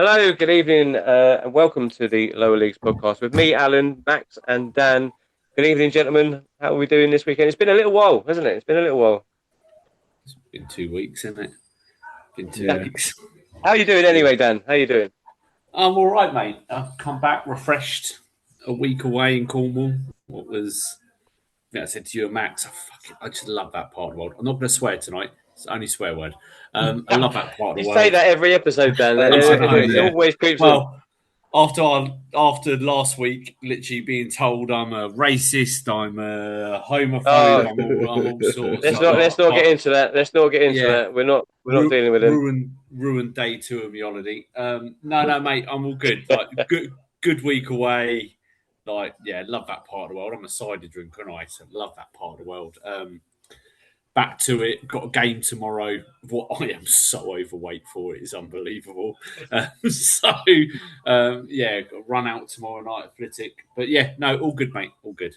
Hello, good evening, and welcome to the Lower Leagues podcast with me, Alan, Max, and Dan. Good evening, gentlemen. How are we doing this weekend? It's been a little while, hasn't it? It's been a little while. It's been 2 weeks, isn't it? Been two Yeah. weeks. How are you doing anyway, Dan? How are you doing? I'm all right, mate. I've come back refreshed. A week away in Cornwall. What was? I think I said to you and Max, I just love that part of the world. I'm not going to swear tonight. It's the only swear word. I love that part of You the say world. that every episode, Dan. I know, It yeah. always creeps in. Well, after last week, literally being told I'm a racist, I'm a homophobe, Oh, I'm all sorts. let's not get into that. Let's not get into Yeah, that. We're not dealing with him. ruined day two of my holiday. No, mate, I'm all good. Like good week away. Like, yeah, love that part of the world. I'm a cider drinker, and I so love that part of the world. Back to it. Got a game tomorrow. What I am so overweight for it is unbelievable. Yeah, got to run out tomorrow night at Flitwick. But yeah, no, all good, mate. All good.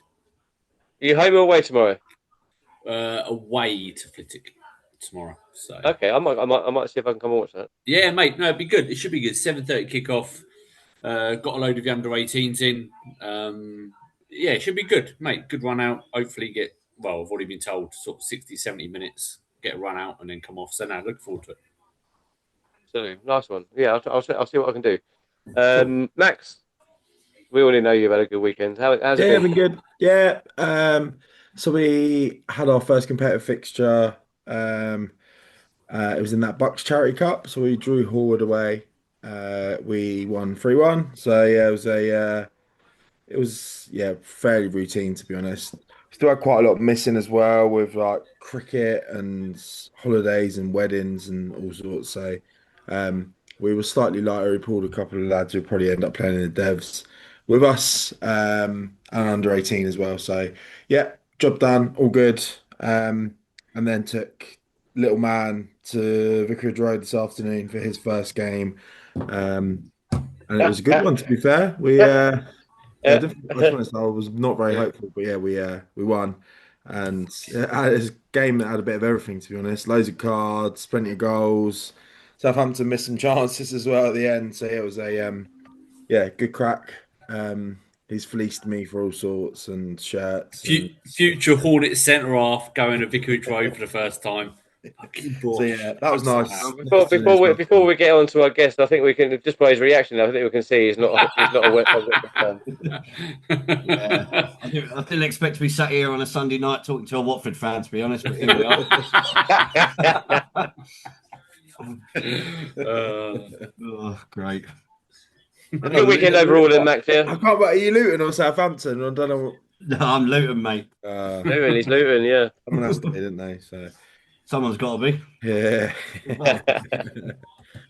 Are you home or away tomorrow? Away to Flitwick tomorrow. So Okay, I might see if I can come and watch that. yeah, mate. No, it'd be good. It should be good. 7:30 kickoff. Got a load of the under 18s in. Yeah, it should be good, mate. Good run out. Hopefully I've already been told sort of 60, 70 minutes, get a run out and then come off. So now look forward to it. So nice one. Yeah, I'll see what I can do. Cool. Max, we already know you've had a good weekend. How's it Yeah, been? been good. Yeah. So we had our first competitive fixture. It was in that Bucks Charity Cup. So we drew Horwood away. We won 3-1. So yeah, it was fairly routine to be honest. Still had quite a lot missing as well with like cricket and holidays and weddings and all sorts. So we were slightly lighter. We pulled a couple of lads who probably end up playing in the devs with us, and under 18 as well. So yeah, job done, all good. And then took little man to Vicarage Road this afternoon for his first game. And it was a good one to be fair. Yeah, definitely. I honest, I was not very hopeful, but yeah, we won, and yeah, it was a game that had a bit of everything. To be honest, loads of cards, plenty of goals. Southampton missed some chances as well at the end, so yeah, it was a good crack. He's fleeced me for all sorts and shirts. Future Hornet centre half going to Vicarage Road for the first time. So yeah, that was nice. Before we get on to our guest, I think we can just by his reaction. I think we can see he's not a Wigan fan. Yeah. I didn't expect to be sat here on a Sunday night talking to a Watford fan, to be honest. But here we are. Oh, great. A good weekend overall, then, Max. Yeah. I can't. Are you Luton or Southampton? I don't know. No, I'm Luton, mate. Luton, he's Luton. Yeah. Someone else did, didn't they? So. Someone's got to be. Yeah. Well,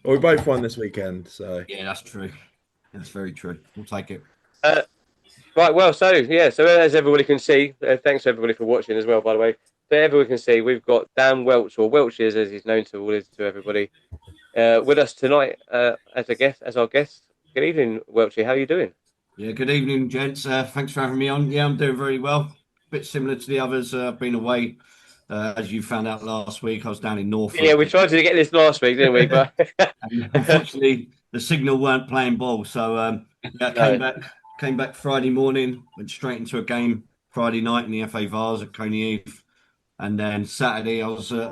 we both won this weekend, so yeah, that's true. That's very true. We'll take it. Right. Well, so as everybody can see, thanks to everybody for watching as well. By the way, so everyone can see we've got Dan Welch, or Welchy as he's known to everybody, with us tonight as our guest. Good evening, Welchy. How are you doing? Yeah. Good evening, gents. Thanks for having me on. Yeah, I'm doing very well. Bit similar to the others. I've been away. As you found out last week, I was down in Norfolk. Yeah, we tried to get this last week, didn't we? But unfortunately, the signal weren't playing ball. So came back Friday morning, went straight into a game Friday night in the FA Vars at Coney Heath. And then Saturday, I was at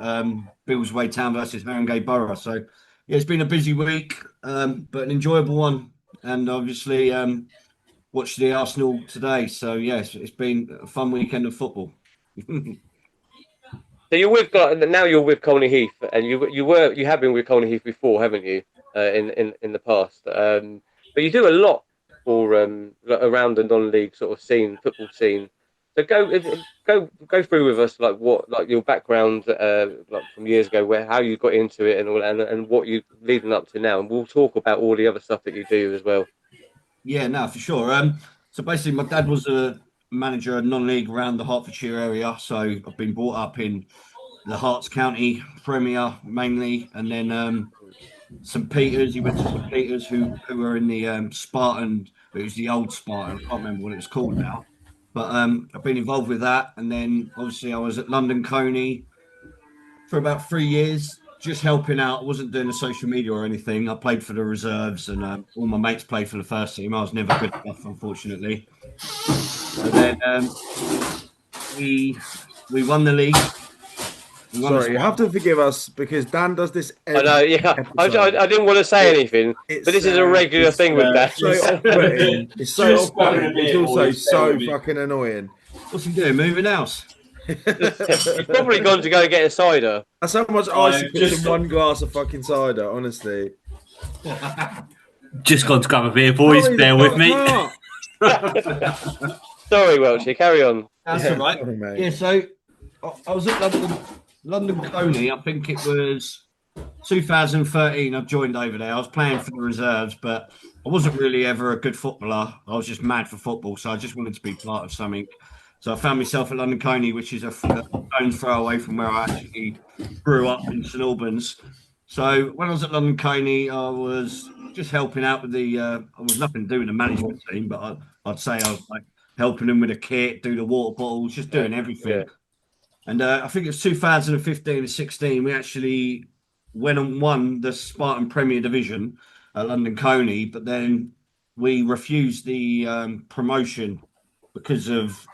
Billsway Town versus Haringey Borough. So, yeah, it's been a busy week, but an enjoyable one. And obviously, watched the Arsenal today. So, yes, it's been a fun weekend of football. So you're with Colney Heath, and you have been with Colney Heath before, haven't you? In the past, but you do a lot for around the non-league sort of football scene. So go through with us like your background like from years ago, how you got into it and all, and what you leading up to now, and we'll talk about all the other stuff that you do as well. Yeah, no, for sure. So basically, my dad was a manager of non-league around the Hertfordshire area, so I've been brought up in the Herts County Premier mainly, and then St Peters. He went to St Peters, who were in the Spartan. It was the old Spartan. I can't remember what it was called now, but I've been involved with that. And then obviously I was at London Coney for about 3 years. just helping out. I wasn't doing the social media or anything. I played for the reserves, and all my mates played for the first team. I was never good enough, unfortunately. And then we won the league. Sorry, you have to forgive us because Dan does this I know, yeah. I didn't want to say anything, but this is a regular thing with Dan. So off-putting. It's so Just off-putting. going a bit, It's also boys, so bear with me. fucking annoying. What's he doing? Moving house? He's probably gone to go and get a cider. That's how much ice you put just- in one glass of fucking cider, honestly. Just gone to grab a beer, boys. Hurry the Bear with fuck me. up. Sorry, Welchy, carry on. That's Yeah, all right. sorry, mate. Yeah, so I was at London Coney. I think it was 2013. I joined over there. I was playing for the reserves, but I wasn't really ever a good footballer. I was just mad for football, so I just wanted to be part of something. So I found myself at London Coney, which is a stone's throw away from where I actually grew up in St Albans. So when I was at London Coney, I was just helping out with I was nothing to do with the management team, but I'd say I was like helping them with the kit, do the water bottles, just doing everything. Yeah. And I think it was 2015 and 16, we actually went and won the Spartan Premier Division at London Coney, but then we refused the promotion because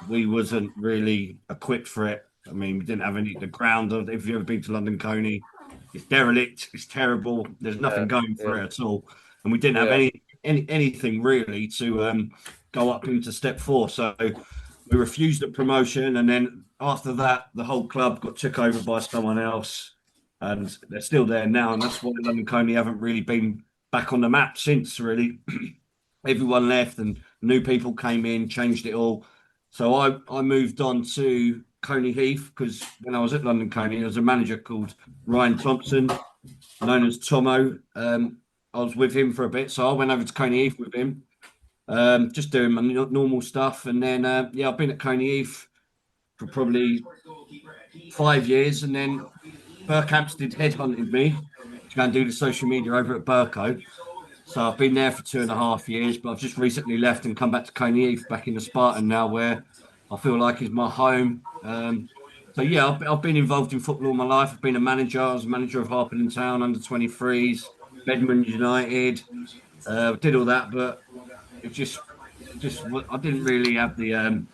we wasn't really equipped for it. I mean, we didn't have the ground. If you've ever been to London Coney, it's derelict, it's terrible. There's nothing going for it at all. And we didn't have anything really to go up into step 4. So we refused the promotion, and then after that, the whole club got took over by someone else, and they're still there now. And that's why London Coney haven't really been back on the map since. Really, everyone left, and new people came in, changed it all. So I moved on to Coney Heath because when I was at London Coney, there was a manager called Ryan Thompson, known as Tomo. I was with him for a bit, so I went over to Coney Heath with him. Just doing my normal stuff, and then I've been at Coney Heath for probably 5 years, and then Berkhamsted headhunted me to go and do the social media over at Burko. So I've been there for 2.5 years, but I've just recently left and come back to Coney Heath, back in the Spartan now, where I feel like is my home. So yeah, I've been involved in football all my life. I've been a manager. I was a manager of Harpenden Town under 23s, Bedmond United. Did all that, but it just I didn't really have the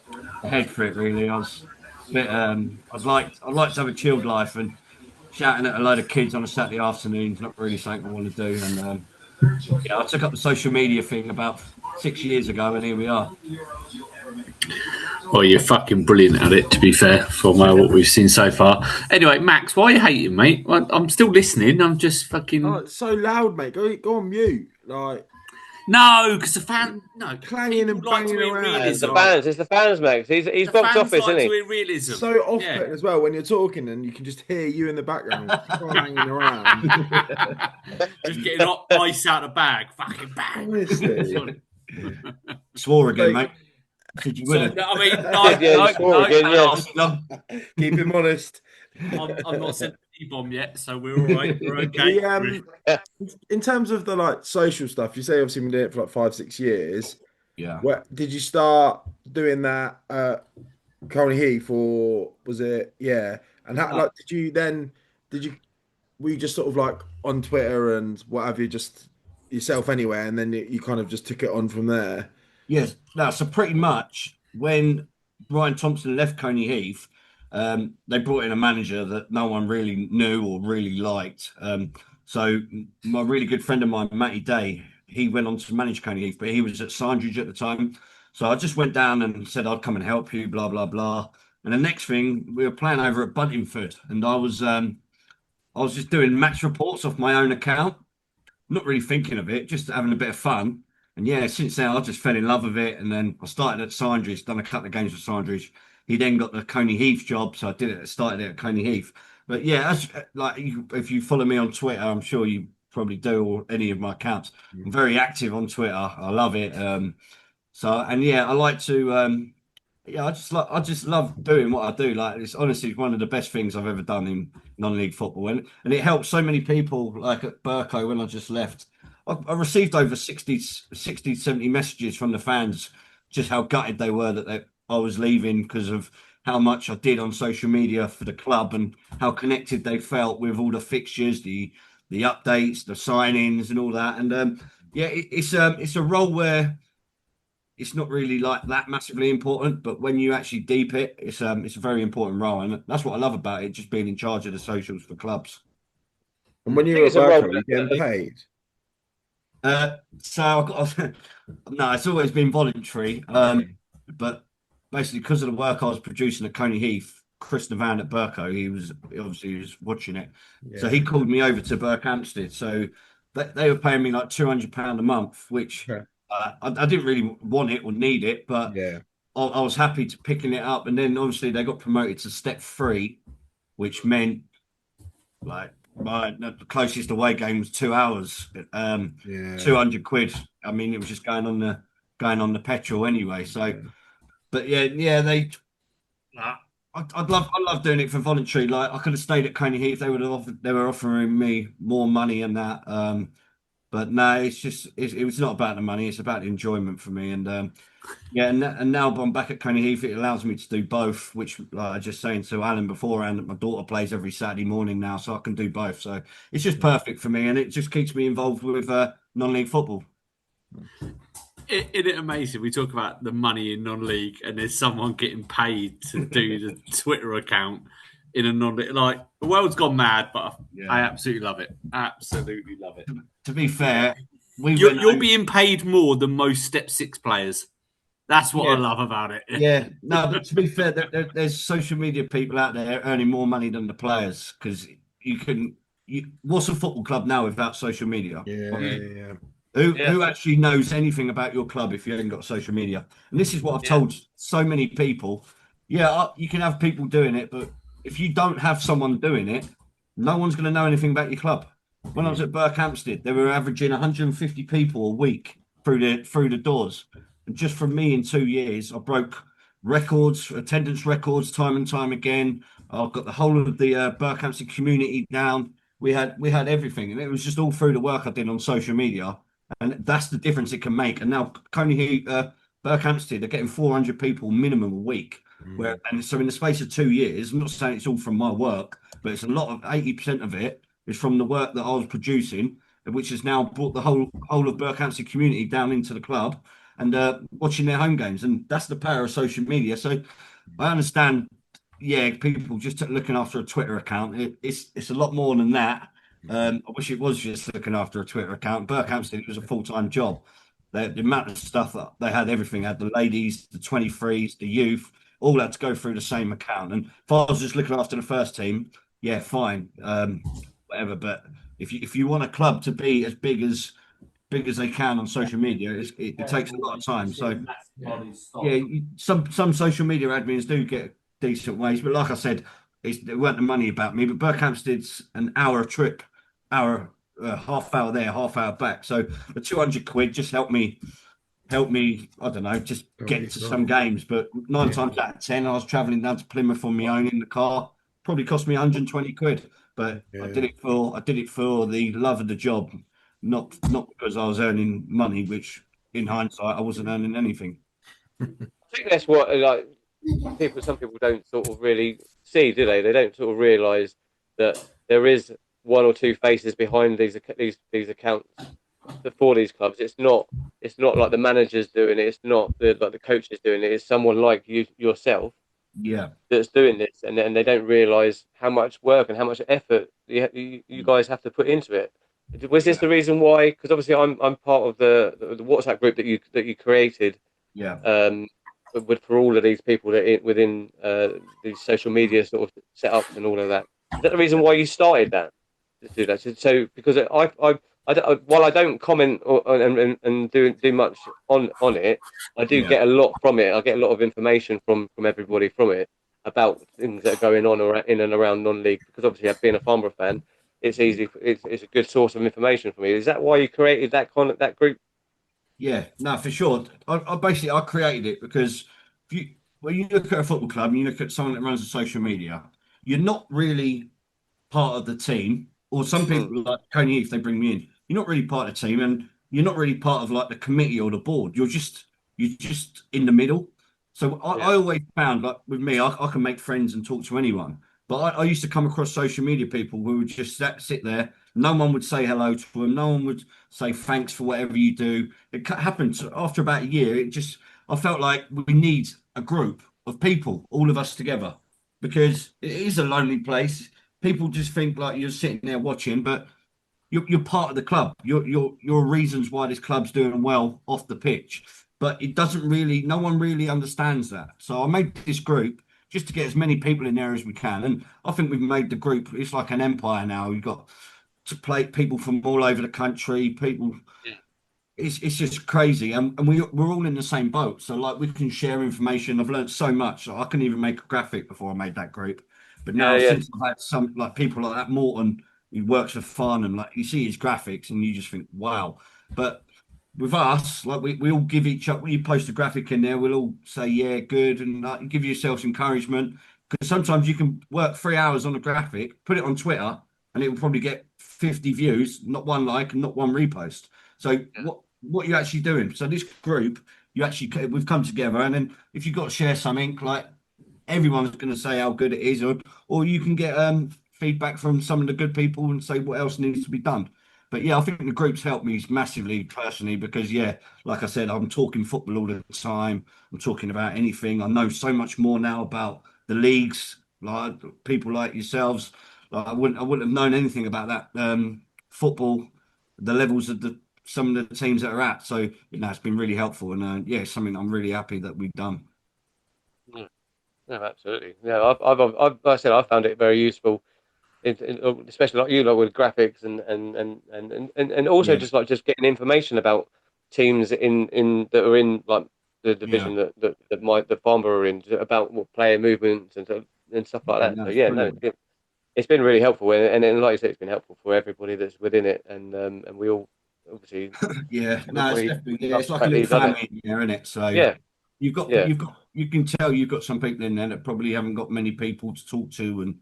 head for it. Really, I was a bit. I'd like to have a chilled life, and shouting at a load of kids on a Saturday afternoon is not really something I want to do. And I took up the social media thing about 6 years ago, and here we are. Well, you're fucking brilliant at it, to be fair, from what we've seen so far. Anyway, Max, why are you hating, mate? Well, I'm still listening. I'm just fucking... Oh, it's so loud, mate. Go on mute. Like, no, because the fan... No, clanging and banging around. It's the fans, Max. He's box office, isn't he? Realism. So off-putting as well when you're talking and you can just hear you in the background clanging around. Just getting ice out of the bag. Fucking bang. Honestly. Swore again, mate. Did you win it? I mean, No. Keep him honest. I'm not sent the bomb yet, so we're all right. We're okay. In terms of the like social stuff, you say obviously been doing it for like 5-6 years. Yeah. Where did you start doing that at Coney Heath, or was it? Yeah. And how like were you just sort of like on Twitter and what have you, just yourself anywhere, and then you kind of just took it on from there? Yes. No, so pretty much when Brian Thompson left Coney Heath, they brought in a manager that no one really knew or really liked. So my really good friend of mine, Matty Day, he went on to manage Coney Heath, but he was at Sandridge at the time. So I just went down and said I'd come and help you, blah, blah, blah. And the next thing, we were playing over at Buntingford, and I was just doing match reports off my own account, not really thinking of it, just having a bit of fun. And yeah, since then I just fell in love with it. And then I started at Sandridge, done a couple of games with Sandridge. He then got the Coney Heath job, so I started it at Coney Heath. But yeah, if you follow me on Twitter, I'm sure you probably do, or any of my accounts. I'm very active on Twitter. I love it. I like to. I just love doing what I do. Like, it's honestly one of the best things I've ever done in non-league football, and it helps so many people. Like at Burko, when I just left, I received over 60, 70 messages from the fans, just how gutted they were that I was leaving because of how much I did on social media for the club and how connected they felt with all the fixtures, the updates, the signings, and all that. And yeah, it's a role where it's not really like that massively important, but when you actually deep it, it's a very important role, and that's what I love about it, just being in charge of the socials for clubs. And when I you think were it's at a role Burko, were you getting that, paid? So I've got, no, it's always been voluntary. But basically because of the work I was producing at Coney Heath, Chris Navan at Burko, he was watching it. So he called me over to Berkhamsted. So they were paying me like £200 a month, which Okay. I didn't really want it or need it, but Yeah. I was happy to picking it up. And then obviously they got promoted to step 3, which meant like the closest away game was 2 hours. Yeah. 200 quid. I mean, it was just going on the petrol anyway. So, but yeah, I love doing it for voluntary. Like I could have stayed at Coney Heath. They were offering me more money and that. But no, it was not about the money. It's about the enjoyment for me. And yeah, and now I'm back at Coney Heath. It allows me to do both, which I was just saying to Alan beforehand that my daughter plays every Saturday morning now, so I can do both. So it's just perfect for me, and it just keeps me involved with non-league football. Isn't it amazing? We talk about the money in non-league, and there's someone getting paid to do the Twitter account in a non-league. Like the world's gone mad, but I absolutely love it. Absolutely love it. To be fair, You're being paid more than most Step 6 players. That's what I love about it. Yeah, no, but to be fair, there's social media people out there earning more money than the players because what's a football club now without social media? Yeah. Who actually knows anything about your club if you haven't got social media? And this is what I've told so many people. Yeah, you can have people doing it, but if you don't have someone doing it, no one's going to know anything about your club. When I was at Berkhamsted, they were averaging 150 people a week through the doors. And just from me in 2 years, I broke records, attendance records, time and time again. I've got the whole of the Berkhamsted community down. We had everything, and it was just all through the work I did on social media, and that's the difference it can make. And now Berkhamsted, they're getting 400 people minimum a week. And so in the space of 2 years, I'm not saying it's all from my work, but it's a lot of 80% of it is from the work that I was producing, which has now brought the whole of Berkhamsted community down into the club and watching their home games. And that's the power of social media. So I understand, people just looking after a Twitter account. It's a lot more than that. I wish it was just looking after a Twitter account. Berkhamsted, it was a full-time job. The amount of stuff that they had, everything had the ladies, the 23s, the youth, all had to go through the same account. And if I was just looking after the first team, yeah, fine, whatever. But if you want a club to be as big as they can on social media, it takes a lot of time. So some social media admins do get decent wage, but like I said, it weren't the money about me. But Berkhamsted's an hour trip, half hour there, half hour back. So the 200 quid just helped me. I don't know, just get to some games. But 9 times out of 10, I was travelling down to Plymouth on my own in the car. Probably cost me 120 quid. But I did it for the love of the job, not because I was earning money, which in hindsight I wasn't earning anything. I think that's what some people don't sort of really see, do they? They don't sort of realise that there is one or two faces behind these accounts for these clubs. It's not like the managers doing it. It's not the coaches doing it. It's someone like you yourself, that's doing this, and they don't realise how much work and how much effort you guys have to put into it. Was this the reason why? Because obviously I'm part of the WhatsApp group that you created. For all of these people that within these social media sort of setups and all of that. Is that the reason why you started that? To do that? So because while I don't comment and do much on it, I do get a lot from it. I get a lot of information from everybody from it about things that are going on in and around non-league. Because obviously, being a Farnborough fan, it's easy. It's a good source of information for me. Is that why you created that group? Yeah, no, for sure. I created it because when you look at a football club and you look at someone that runs a social media, you're not really part of the team. Or some people like Coney Heath, they bring me in. You're not really part of the team, and you're not really part of like the committee or the board. You're just in the middle. So I always found, like with me, I can make friends and talk to anyone. But I used to come across social media people who would just sit there. No one would say hello to them. No one would say thanks for whatever you do. It happened after about a year. I felt like we need a group of people, all of us together, because it is a lonely place. People just think like you're sitting there watching, but you're part of the club. You're reasons why this club's doing well off the pitch. But it doesn't really, no one really understands that. So I made this group just to get as many people in there as we can. And I think we've made the group, it's like an empire now. You've got to play people from all over the country, people. Yeah. It's just crazy. And we're all in the same boat. So like we can share information. I've learned so much. I couldn't even make a graphic before I made that group. But Yeah, now yeah, since I've had some like people like that, Morton, who works for fun and like you see his graphics and you just think, wow. But with us, like we all give each other, when you post a graphic in there, we'll all say, yeah, good, and like, give yourselves encouragement. Because sometimes you can work 3 hours on a graphic, put it on Twitter, and it will probably get 50 views, not one like and not one repost. So yeah. what are you actually doing? So this group, we've come together, and then if you've got to share something, like everyone's going to say how good it is, or you can get feedback from some of the good people and say what else needs to be done. But yeah, I think the group's helped me massively personally because yeah, like I said, I'm talking football all the time. I'm talking about anything. I know so much more now about the leagues, like people like yourselves. Like I wouldn't have known anything about that football, the levels of the some of the teams that are at. So it's been really helpful, and yeah, it's something I'm really happy that we've done. Yeah. No, absolutely. Yeah, like I said, I found it very useful, especially like you, like with graphics and also Yeah, just getting information about teams in that are in like the yeah, division that Farnborough are in, about what player movements and stuff like yeah. that. No, So it's yeah, no, brilliant. it's been really helpful, and like you said, it's been helpful for everybody that's within it, and we all obviously Yeah, no, it's everybody definitely yeah, loves it's the like a fact that little you've done it. family in there, isn't it? So Yeah, yeah, you can tell you've got some people in there that probably haven't got many people to talk to, and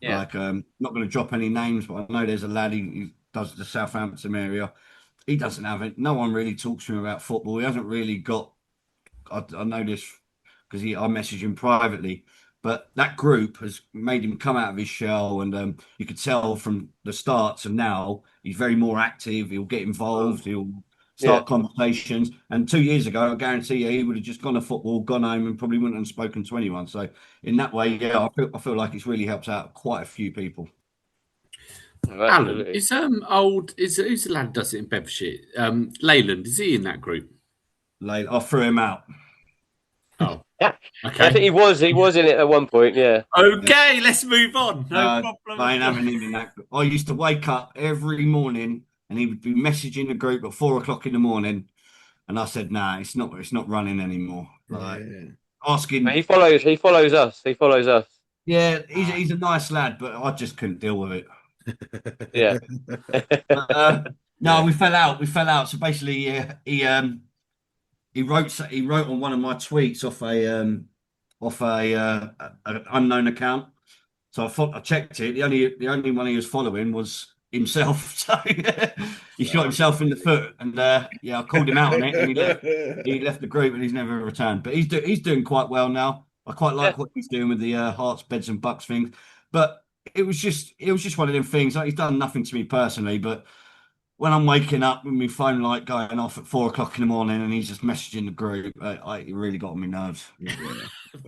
yeah, like not going to drop any names, but I know there's a lad who does the Southampton area. He doesn't have it. No one really talks to him about football. He hasn't really got. I know this because I messaged him privately. But that group has made him come out of his shell, and you could tell from the start to now he's very more active. He'll get involved. He'll yeah. start conversations. And 2 years ago, I guarantee you, he would have just gone to football, gone home, and probably wouldn't have spoken to anyone. So in that way, yeah, I feel like it's really helped out quite a few people. Oh, Alan, absolutely. is old is who's the lad who does it in Bedfordshire? Leyland, is he in that group? Like I threw him out. Oh, Yeah, I think okay. he was in it at one point. Yeah, Okay, let's move on. No No, problem I ain't at all. having him in that. I used to wake up every morning and he would be messaging the group at 4 o'clock in the morning. And I said, nah, it's not running anymore. Like Yeah. asking, he follows us. He follows us. yeah, he's a nice lad, but I just couldn't deal with it. Yeah, But no, yeah, we fell out. We fell out. So basically, he wrote on one of my tweets off a an unknown account. So I checked it. The only one he was following was himself. So he shot Oh, himself in the foot, and yeah, I called him out on it, and he left. He left the group, and he's never returned. But he's doing quite well now. I quite yeah, like what he's doing with the Hearts, Beds, and Bucks things. But it was just one of them things. Like, he's done nothing to me personally, but when I'm waking up with my phone light going off at 4 o'clock in the morning, and he's just messaging the group, it really got on my nerves. Yeah.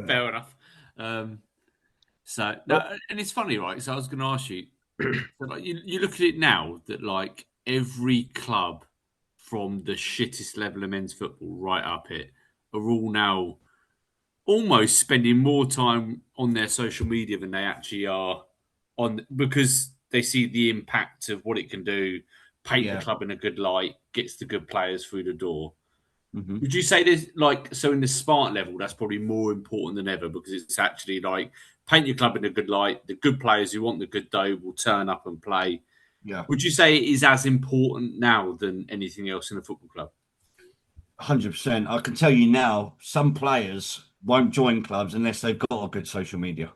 fair enough. Um, so well, no, and it's funny, right? So I was going to ask you, so like you look at it now that like every club from the shittest level of men's football right up it are all now almost spending more time on their social media than they actually are on because they see the impact of what it can do, paint the Yeah. club in a good light, gets the good players through the door. Hmm. Would you say there's like so in the Spartan level that's probably more important than ever because it's actually like paint your club in a good light, the good players who want the good dough will turn up and play. Yeah. Would you say it is as important now than anything else in a football club? 100%. I can tell you now, some players won't join clubs unless they've got a good social media.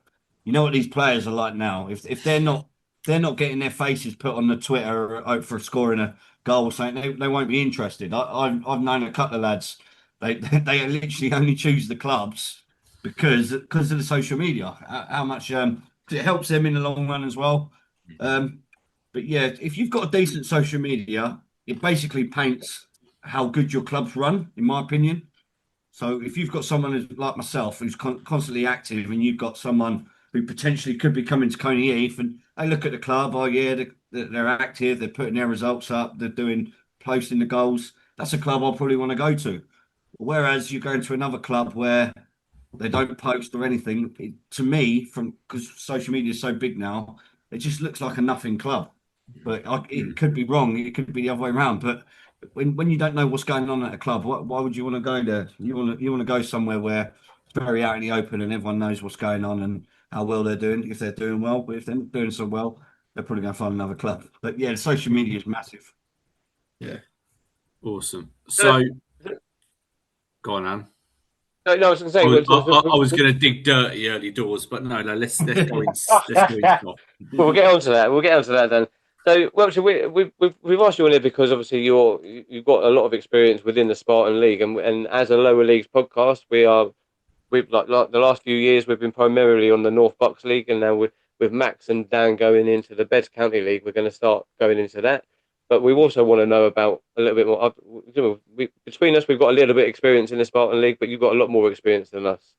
You know what these players are like now. If they're not getting their faces put on the Twitter for scoring a goal or something, they won't be interested. I've known a couple of lads They literally only choose the clubs because of the social media. How much 'cause it helps them in the long run as well. But yeah, if you've got a decent social media, it basically paints how good your club's run, in my opinion. So if you've got someone like myself who's constantly active, and you've got someone who potentially could be coming to Coney Heath, and they look at the club, oh yeah, they're active, they're putting their results up, they're doing posting the goals. That's a club I'll probably want to go to. Whereas you go into another club where they don't post or anything, to me, from because social media is so big now, it just looks like a nothing club. But it could be wrong. It could be the other way around. But when you don't know what's going on at a club, why would you want to go there? You want to go somewhere where it's very out in the open and everyone knows what's going on and how well they're doing. If they're doing well, but if they're not doing so well, they're probably going to find another club. But yeah, social media is massive. Yeah. Awesome. So, go on, Anne. No, I was going to say. I was going to dig dirty early doors, but no. Let's go in. Let's go in top. Well, we'll get onto that. We'll get onto that then. So, Welch, we've asked you on here because obviously you've got a lot of experience within the Spartan League, and as a lower leagues podcast, we've like the last few years we've been primarily on the North Bucks League, and now with Max and Dan going into the Beds County League, we're going to start going into that. But we also want to know about a little bit more. Between us, we've got a little bit of experience in the Spartan League, but you've got a lot more experience than us.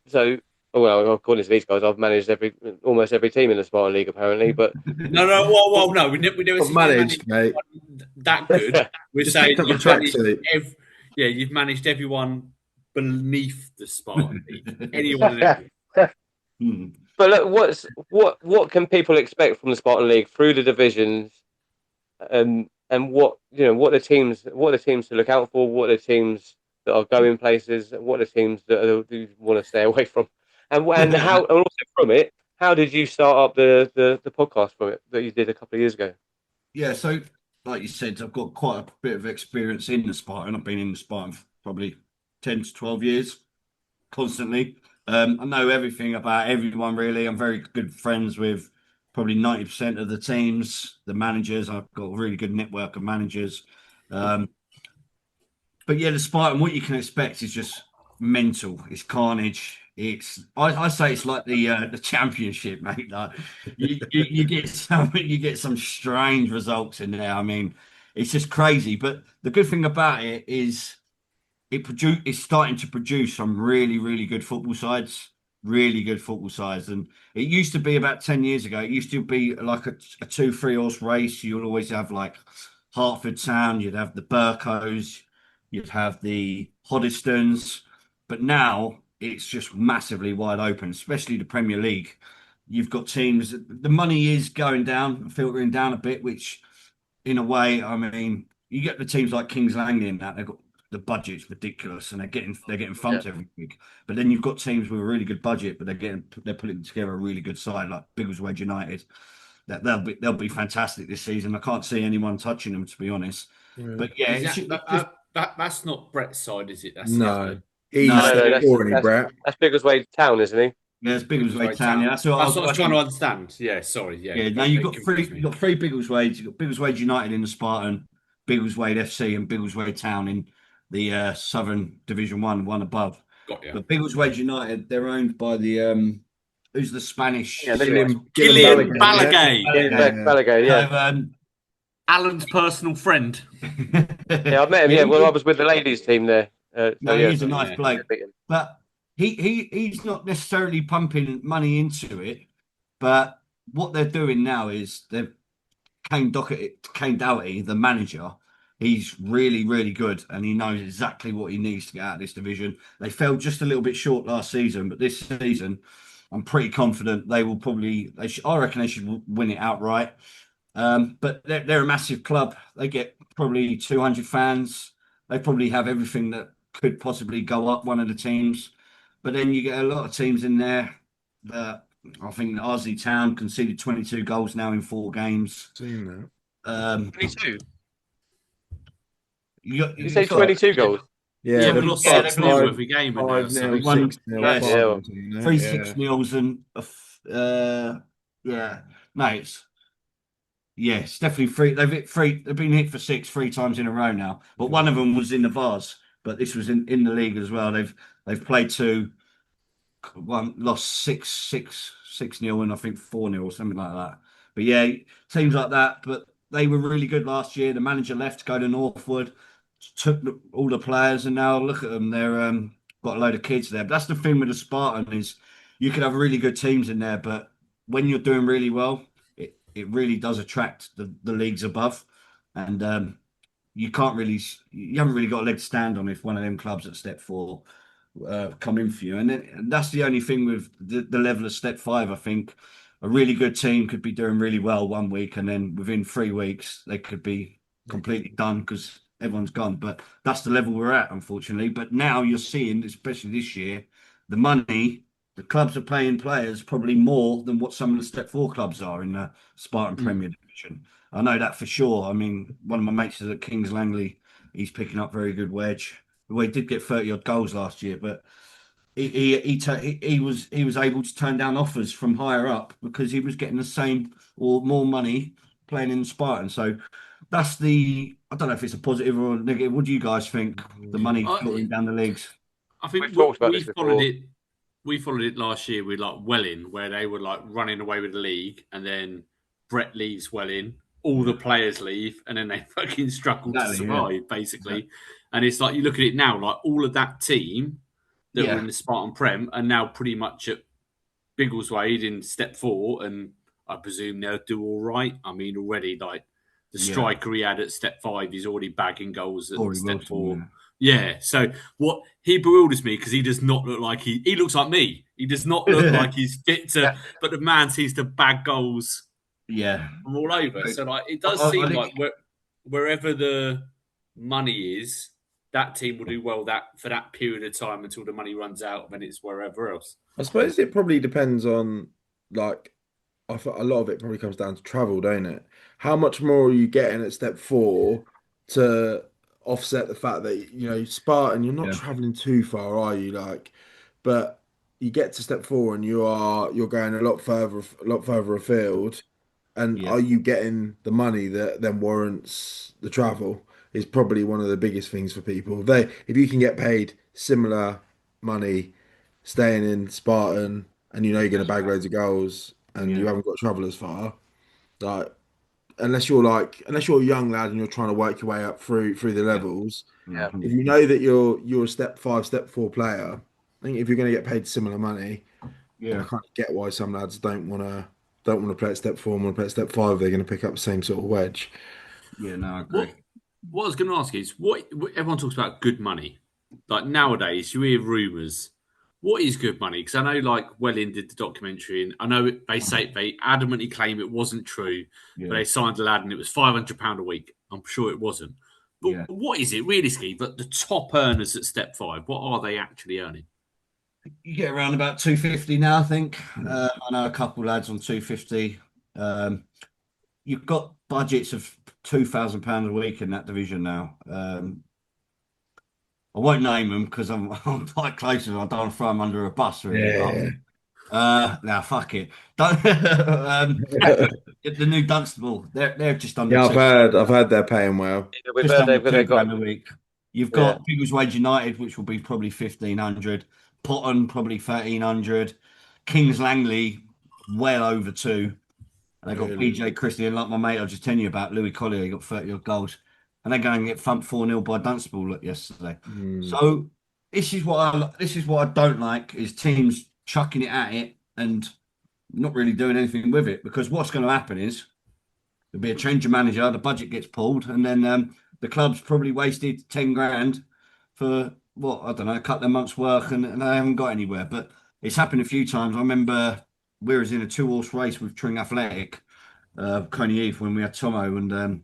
So, well, according to these guys, I've managed almost every team in the Spartan League apparently. But no, no, we never I've said managed, mate. that good. We're Just saying picked up the tracksuit. you've managed everyone beneath the Spartan League. Anyone and everyone. But look, what can people expect from the Spartan League through the divisions, and what the teams to look out for, what are the teams that are going places, what are the teams that you want to stay away from, and how, and also from it, how did you start up the podcast from it that you did a couple of years ago? Yeah, so like you said, I've got quite a bit of experience in the Spartan. I've been in the Spartan for probably 10 to 12 years, constantly. I know everything about everyone, really. I'm very good friends with probably 90% of the teams, the managers. I've got a really good network of managers. But yeah, the Spartan, what you can expect is just mental. It's carnage. I say it's like the championship, mate. Like you get some strange results in there. I mean, it's just crazy. But the good thing about it is it's starting to produce some really, really good football sides. Really good football sides. And it used to be about 10 years ago, it used to be like a 2-3 horse race. You'll always have like Hertford Town, you'd have the Burkos, you'd have the Hoddestons. But now it's just massively wide open, especially the Premier League. You've got teams, the money is going down, filtering down a bit, which in a way, I mean, you get the teams like Kings Langley and that, they've got the budget's ridiculous and they're getting thumped every week. But then you've got teams with a really good budget, but they're putting together a really good side like Biggleswade United. That they'll be fantastic this season. I can't see anyone touching them, to be honest. But yeah, that's not Brett's side, is it? That's No. That's Biggleswade Town, isn't he? Yeah, it's Biggleswade Town. Yeah, that's what I was trying to understand. Yeah, sorry. Yeah. Yeah. Now you've got three Biggleswades. You've got Biggleswade United in the Spartan, Biggleswade FC, and Biggleswade Town in the Southern Division one above. Got you. But Biggleswade United, they're owned by the who's the Spanish? Yeah, Gillian Balaguer. Yeah. So, Alan's personal friend. Yeah, I met him. Yeah, well, I was with the ladies' team there. He's a nice bloke, but he's not necessarily pumping money into it. But what they're doing now is they've Kane Doughty, the manager. He's really, really good, and he knows exactly what he needs to get out of this division. They fell just a little bit short last season, but this season, I'm pretty confident they will probably. I reckon they should win it outright. But they're a massive club. They get probably 200 fans. They probably have everything that could possibly go up one of the teams. But then you get a lot of teams in there that I think Ardsley Town conceded 22 goals now in 4 games. Seen that. 22. You say 22 goals? Yeah, we lost 6-0 every game. 3-6-0s and no, it's definitely 3. They've been hit for 6 3 times in a row now, but one of them was in the Vase. but this was in the league as well. They've played two, one lost 6-0, and I think 4-0 or something like that. But yeah, teams like that. But they were really good last year. The manager left to go to Northwood, took all the players, and now look at them. They're got a load of kids there. But that's the thing with the Spartan is you can have really good teams in there, but when you're doing really well, it really does attract the leagues above, and you haven't really got a leg to stand on if one of them clubs at step four come in for you. And that's the only thing with the level of step five. I think a really good team could be doing really well one week, and then within 3 weeks they could be completely done because everyone's gone. But that's the level we're at, unfortunately. But now you're seeing, especially this year, the money. The clubs are paying players probably more than what some of the step four clubs are in the Spartan Premier Division. I know that for sure. I mean, one of my mates is at Kings Langley. He's picking up very good wedge. Well, he did get 30 odd goals last year, but he was able to turn down offers from higher up because he was getting the same or more money playing in Spartan. So that's I don't know if it's a positive or a negative. What do you guys think? The money filtering down the leagues. I think We've talked about we this followed before. it. We followed it last year with like Welling, where they were like running away with the league, and then Brett leaves Welling, all the players leave, and then they fucking struggle to survive, basically. And it's like you look at it now, like all of that team that were in the Spartan Prem are now pretty much at Biggleswade in step four, and I presume they'll do all right. I mean, already like the striker he had at step five is already bagging goals at step four. Yeah. So what he bewilders me because he does not look like he looks like me. He does not look like he's fit to, but the man seems to bag goals. From all over. So like it does seem like wherever the money is, that team will do well for that period of time until the money runs out, and then it's wherever else. I suppose it probably depends on, like, I thought a lot of it probably comes down to travel, don't it? How much more are you getting at step four to offset the fact that, Spartan, you're not traveling too far, are you? Like, but you get to step four and you're going a lot further afield. And are you getting the money that then warrants the travel is probably one of the biggest things for people. If you can get paid similar money staying in Spartan and you're going to bag loads of goals and you haven't got to travel as far, like unless you're a young lad and you're trying to work your way up through the levels, if you know that you're a step five, step four player, I think if you're going to get paid similar money, then I kind of get why some lads don't want to play at step four and want to play at step five. They're going to pick up the same sort of wedge. Yeah, no, I agree. What I was going to ask is, what everyone talks about good money. Like nowadays, you hear rumours. What is good money? Because I know, like Welling did the documentary, and I know they adamantly claim it wasn't true, but they signed a lad and it was £500 a week. I'm sure it wasn't. But what is it realistically? But the top earners at step five, what are they actually earning? You get around about 250 now, I think. I know a couple lads on 250. You've got budgets of £2,000 a week in that division now. I won't name them because I'm quite close to them. I don't want to throw them under a bus or anything. Now fuck it. Don't, the new Dunstable, they're just under. Yeah, I've heard they're paying well. Just under £2,000 a week. You've got Biggleswade United, which will be probably 1,500. Potton probably 1,300. Kings Langley well over two. And they've got PJ Christie, and like my mate I was just telling you about, Louis Collier, he got 30 odd goals. And they're going to get thumped 4-0 by Dunstable yesterday. So this is what I don't like is teams chucking it at it and not really doing anything with it. Because what's going to happen is there'll be a change of manager, the budget gets pulled, and then the club's probably wasted 10 grand for I don't know, a couple of months' work, and they haven't got anywhere. But it's happened a few times. I remember we was in a 2-horse race with Tring Athletic, Coney Heath, when we had Tomo, and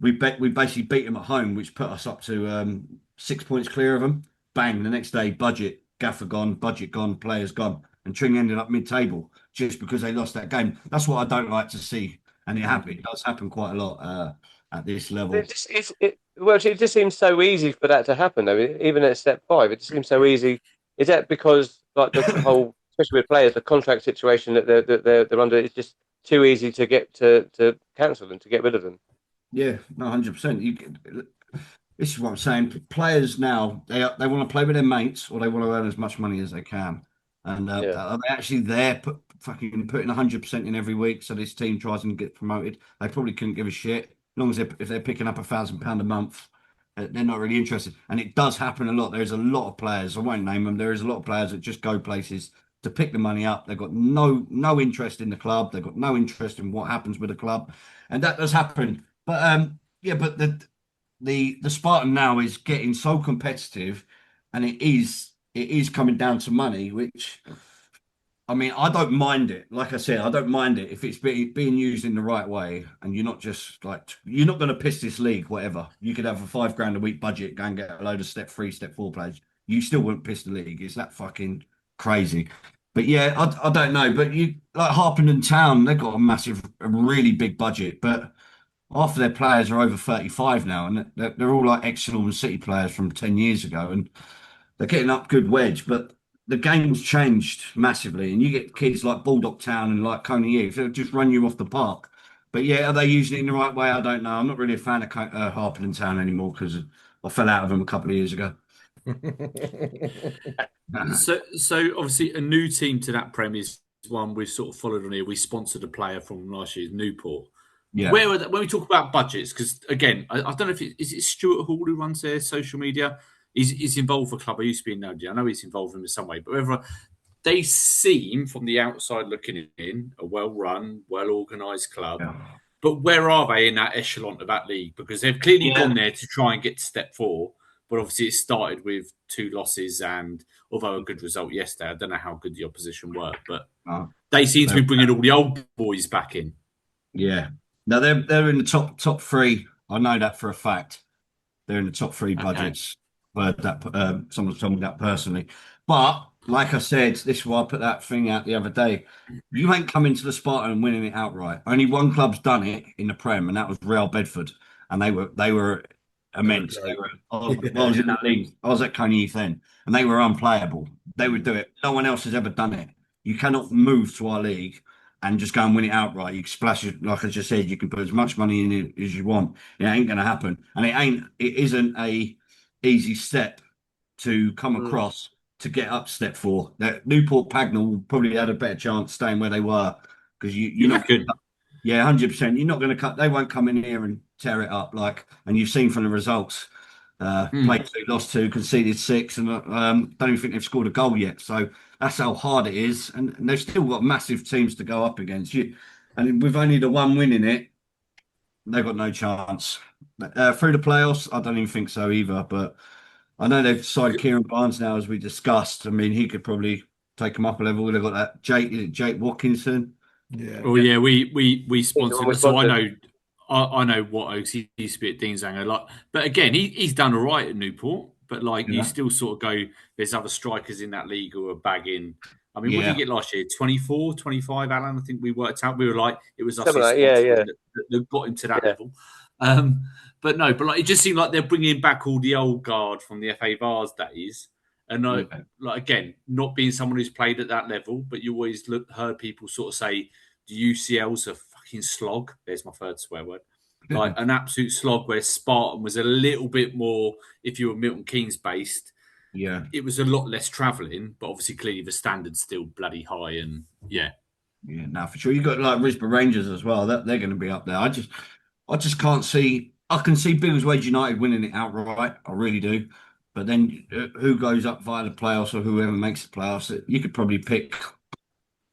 we basically beat them at home, which put us up to 6 points clear of them. Bang! The next day, budget, gaffer gone, budget gone, players gone, and Tring ended up mid-table just because they lost that game. That's what I don't like to see, and it does happen quite a lot at this level. It just seems so easy for that to happen, though. Even at step five, it just seems so easy. Is that because, like, the whole, especially with players, the contract situation that they're under, it's just too easy to get to cancel them, to get rid of them? Yeah, no, 100%. this is what I'm saying. Players now they want to play with their mates or they want to earn as much money as they can. And Yeah. are they actually there fucking putting 100% in every week so this team tries and get promoted? They probably couldn't give a shit. As long as if they're picking up £1,000 a month, they're not really interested. And it does happen a lot. There's a lot of players. I won't name them. There is a lot of players that just go places to pick the money up. They've got no interest in the club. They've got no interest in what happens with the club, and that does happen. But yeah, but the Spartan now is getting so competitive, and it is coming down to money, which I mean, I don't mind it. Like I said, I don't mind it if it's being used in the right way, and you're not just like you're not going to piss this league. Whatever, you could have a £5 a week budget, go and get a load of step 3, step 4 players. You still wouldn't piss the league. It's that fucking crazy. But yeah, I don't know. But you like Harpenden Town, they've got a really big budget, but half of their players are over 35 now, and they're all like ex-Northern City players from 10 years ago, and they're getting up good wedge. But the game's changed massively, and you get kids like Baldock Town and like Coney Heath, they'll just run you off the park. But yeah, are they using it in the right way? I don't know. I'm not really a fan of Harpenden Town anymore because I fell out of them a couple of years ago. So obviously a new team to that Prem is one we've sort of followed on here. We sponsored a player from last year's Newport. Yeah. When we talk about budgets, because again, I don't know if is it Stuart Hall who runs their social media. He's involved with the club. I used to be in Nodi. I know he's involved in them in some way, but whether they seem from the outside looking in a well-run, well-organised club. Yeah. But where are they in that echelon of that league? Because they've clearly gone there to try and get to step 4. But obviously, it started with 2 losses, and although a good result yesterday, I don't know how good the opposition were, but they seem to be bringing all the old boys back in. Yeah. No, they're in the top 3. I know that for a fact. They're in the top 3 budgets. Heard that someone told me that personally. But like I said, this is why I put that thing out the other day. You ain't coming to the Spartan and winning it outright. Only one club's done it in the Prem, and that was Real Bedford, and they were immense. I was in that league. I was at Coney Heath then, and they were unplayable. They would do it. No one else has ever done it. You cannot move to our league and just go and win it outright. You can splash it, like I just said, you can put as much money in it as you want. It ain't going to happen, and it isn't a easy step to come across to get up step 4. That Newport Pagnell probably had a better chance staying where they were because you're not good. Yeah, 100%. You're not going to cut. They won't come in here and tear it up and you've seen from the results. Played 2, lost 2, conceded 6, and don't even think they've scored a goal yet. So that's how hard it is, and they've still got massive teams to go up against you. And with only the one win in it, they've got no chance. Through the playoffs, I don't even think so either. But I know they've signed Kieran Barnes now, as we discussed. I mean, he could probably take them up a level. They've got that Jake Watkinson. Yeah. Oh yeah, we sponsored. So sponsored. I know what Oaks. He used to be at Dean Zanger. But again, he's done all right at Newport. But you still sort of go. There's other strikers in that league who are bagging. I mean, what did you get last year? 24, 25, Alan? I think we worked out. We were like, it was us that got him to that level. But no, it just seemed like they're bringing back all the old guard from the FA Vars days. And again, not being someone who's played at that level, but you always heard people sort of say the UCL's a fucking slog. There's my third swear word. Like an absolute slog where Spartan was a little bit more, if you were Milton Keynes based, it was a lot less travelling, but obviously clearly the standard's still bloody high and Yeah, no, for sure. You got like Risborough Rangers as well. They're going to be up there. I just can't see. I can see Biggleswade United winning it outright. I really do. But then who goes up via the playoffs or whoever makes the playoffs? You could probably pick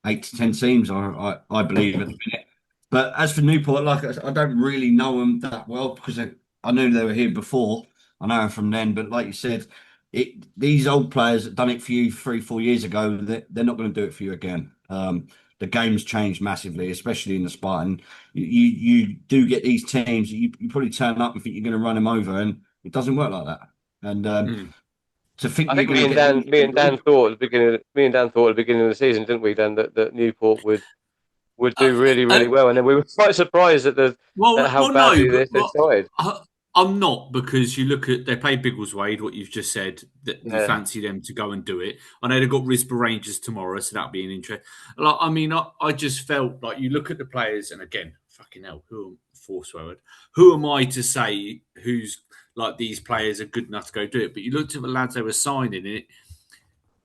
8 to 10 teams. I believe at the minute. But as for Newport, like I don't really know them that well because I knew they were here before. I know them from then. But like you said, these old players that done it for you 3-4 years ago, they're not going to do it for you again. The game's changed massively, especially in the Spartan. You do get these teams. You probably turn up and think you're going to run them over, and it doesn't work like that. And to think I think me and Dan thought at the beginning of the season, didn't we, Dan, that Newport would do really, really well, and then we were quite surprised at how badly they started. I'm not, because you look at they play Biggleswade, what you've just said, that you fancy them to go and do it. I know they've got Risborough Rangers tomorrow, so that'll be an interest. I just felt like you look at the players, and again, fucking hell, who am I to say who's like these players are good enough to go do it. But you looked at the lads they were signing it,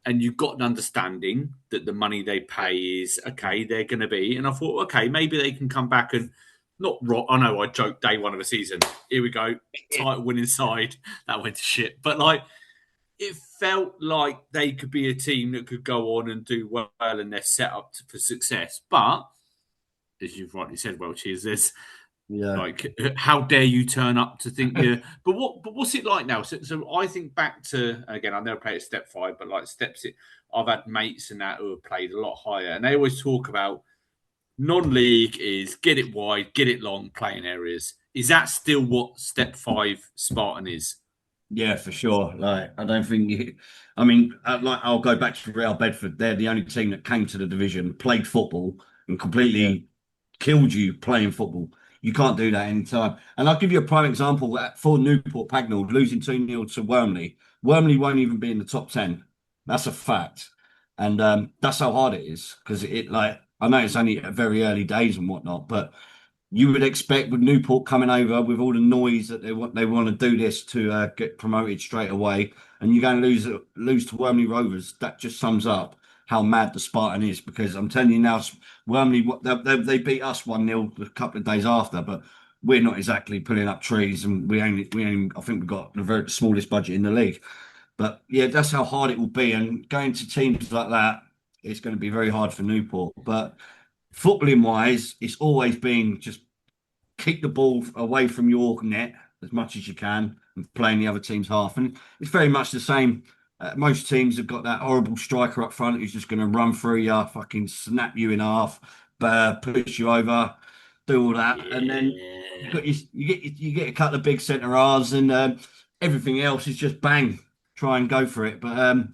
and you got an understanding that the money they pay is okay. They're going to be, and I thought, okay, maybe they can come back and not rock. I know I joked day one of the season. Here we go, title winning side. That went to shit, but like it felt like they could be a team that could go on and do well, and they're set up for success. But as you've rightly said, Welchy, is there's Yeah. like, how dare you turn up to think you? But what's it like now? So I think back to, again, I never played at step 5, but like steps, I've had mates and that who have played a lot higher, and they always talk about non-league is get it wide, get it long, playing areas. Is that still what step 5 Spartan is? Yeah, for sure. Like, I don't think you. I mean, like I'll go back to Real Bedford. They're the only team that came to the division, played football, and completely killed you playing football. You can't do that anytime. And I'll give you a prime example. For Newport Pagnell losing 2-0 to Wormley, Wormley won't even be in the top 10. That's a fact. And that's how hard it is because like, I know it's only at very early days and whatnot, but you would expect with Newport coming over with all the noise that they want to do this to get promoted straight away, and you're going to lose to Wormley Rovers. That just sums up how mad the Spartan is, because I'm telling you now, Wormley they beat us 1-0 a couple of days after, but we're not exactly pulling up trees, and we only I think we've got the very smallest budget in the league. But yeah, that's how hard it will be, and going to teams like that, it's going to be very hard for Newport. But footballing wise, it's always been just keep the ball away from your net as much as you can and playing the other team's half. And it's very much the same. Most teams have got that horrible striker up front who's just going to run through you, fucking snap you in half, push you over, do all that, and then you get a couple of big centre halves, and everything else is just bang, try and go for it. But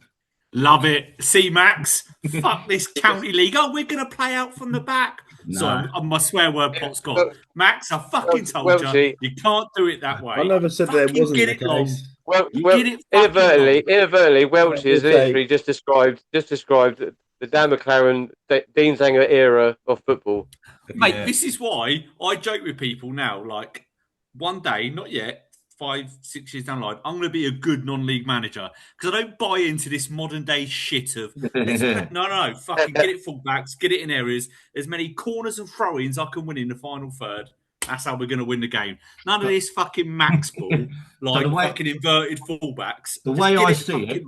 love it. See, Max, fuck this county league. Oh, we're going to play out from the back. No. Sorry, my swear word pot's gone. Max, I fucking told you, you can't do it that way. I never said fucking that it wasn't get the it long. case. Well, Get it inadvertently, Welchy has Let's say- literally just described the Dan McLaren, Dean Zanger era of football. Mate, Yeah. this is why I joke with people now. Like, one day, not yet, 5-6 years down the line, I'm going to be a good non-league manager because I don't buy into this modern day shit of no, fucking get it fullbacks, get it in areas, as many corners and throw-ins I can win in the final third. That's how we're going to win the game. None of this fucking max ball, like fucking inverted fullbacks. The way I see it,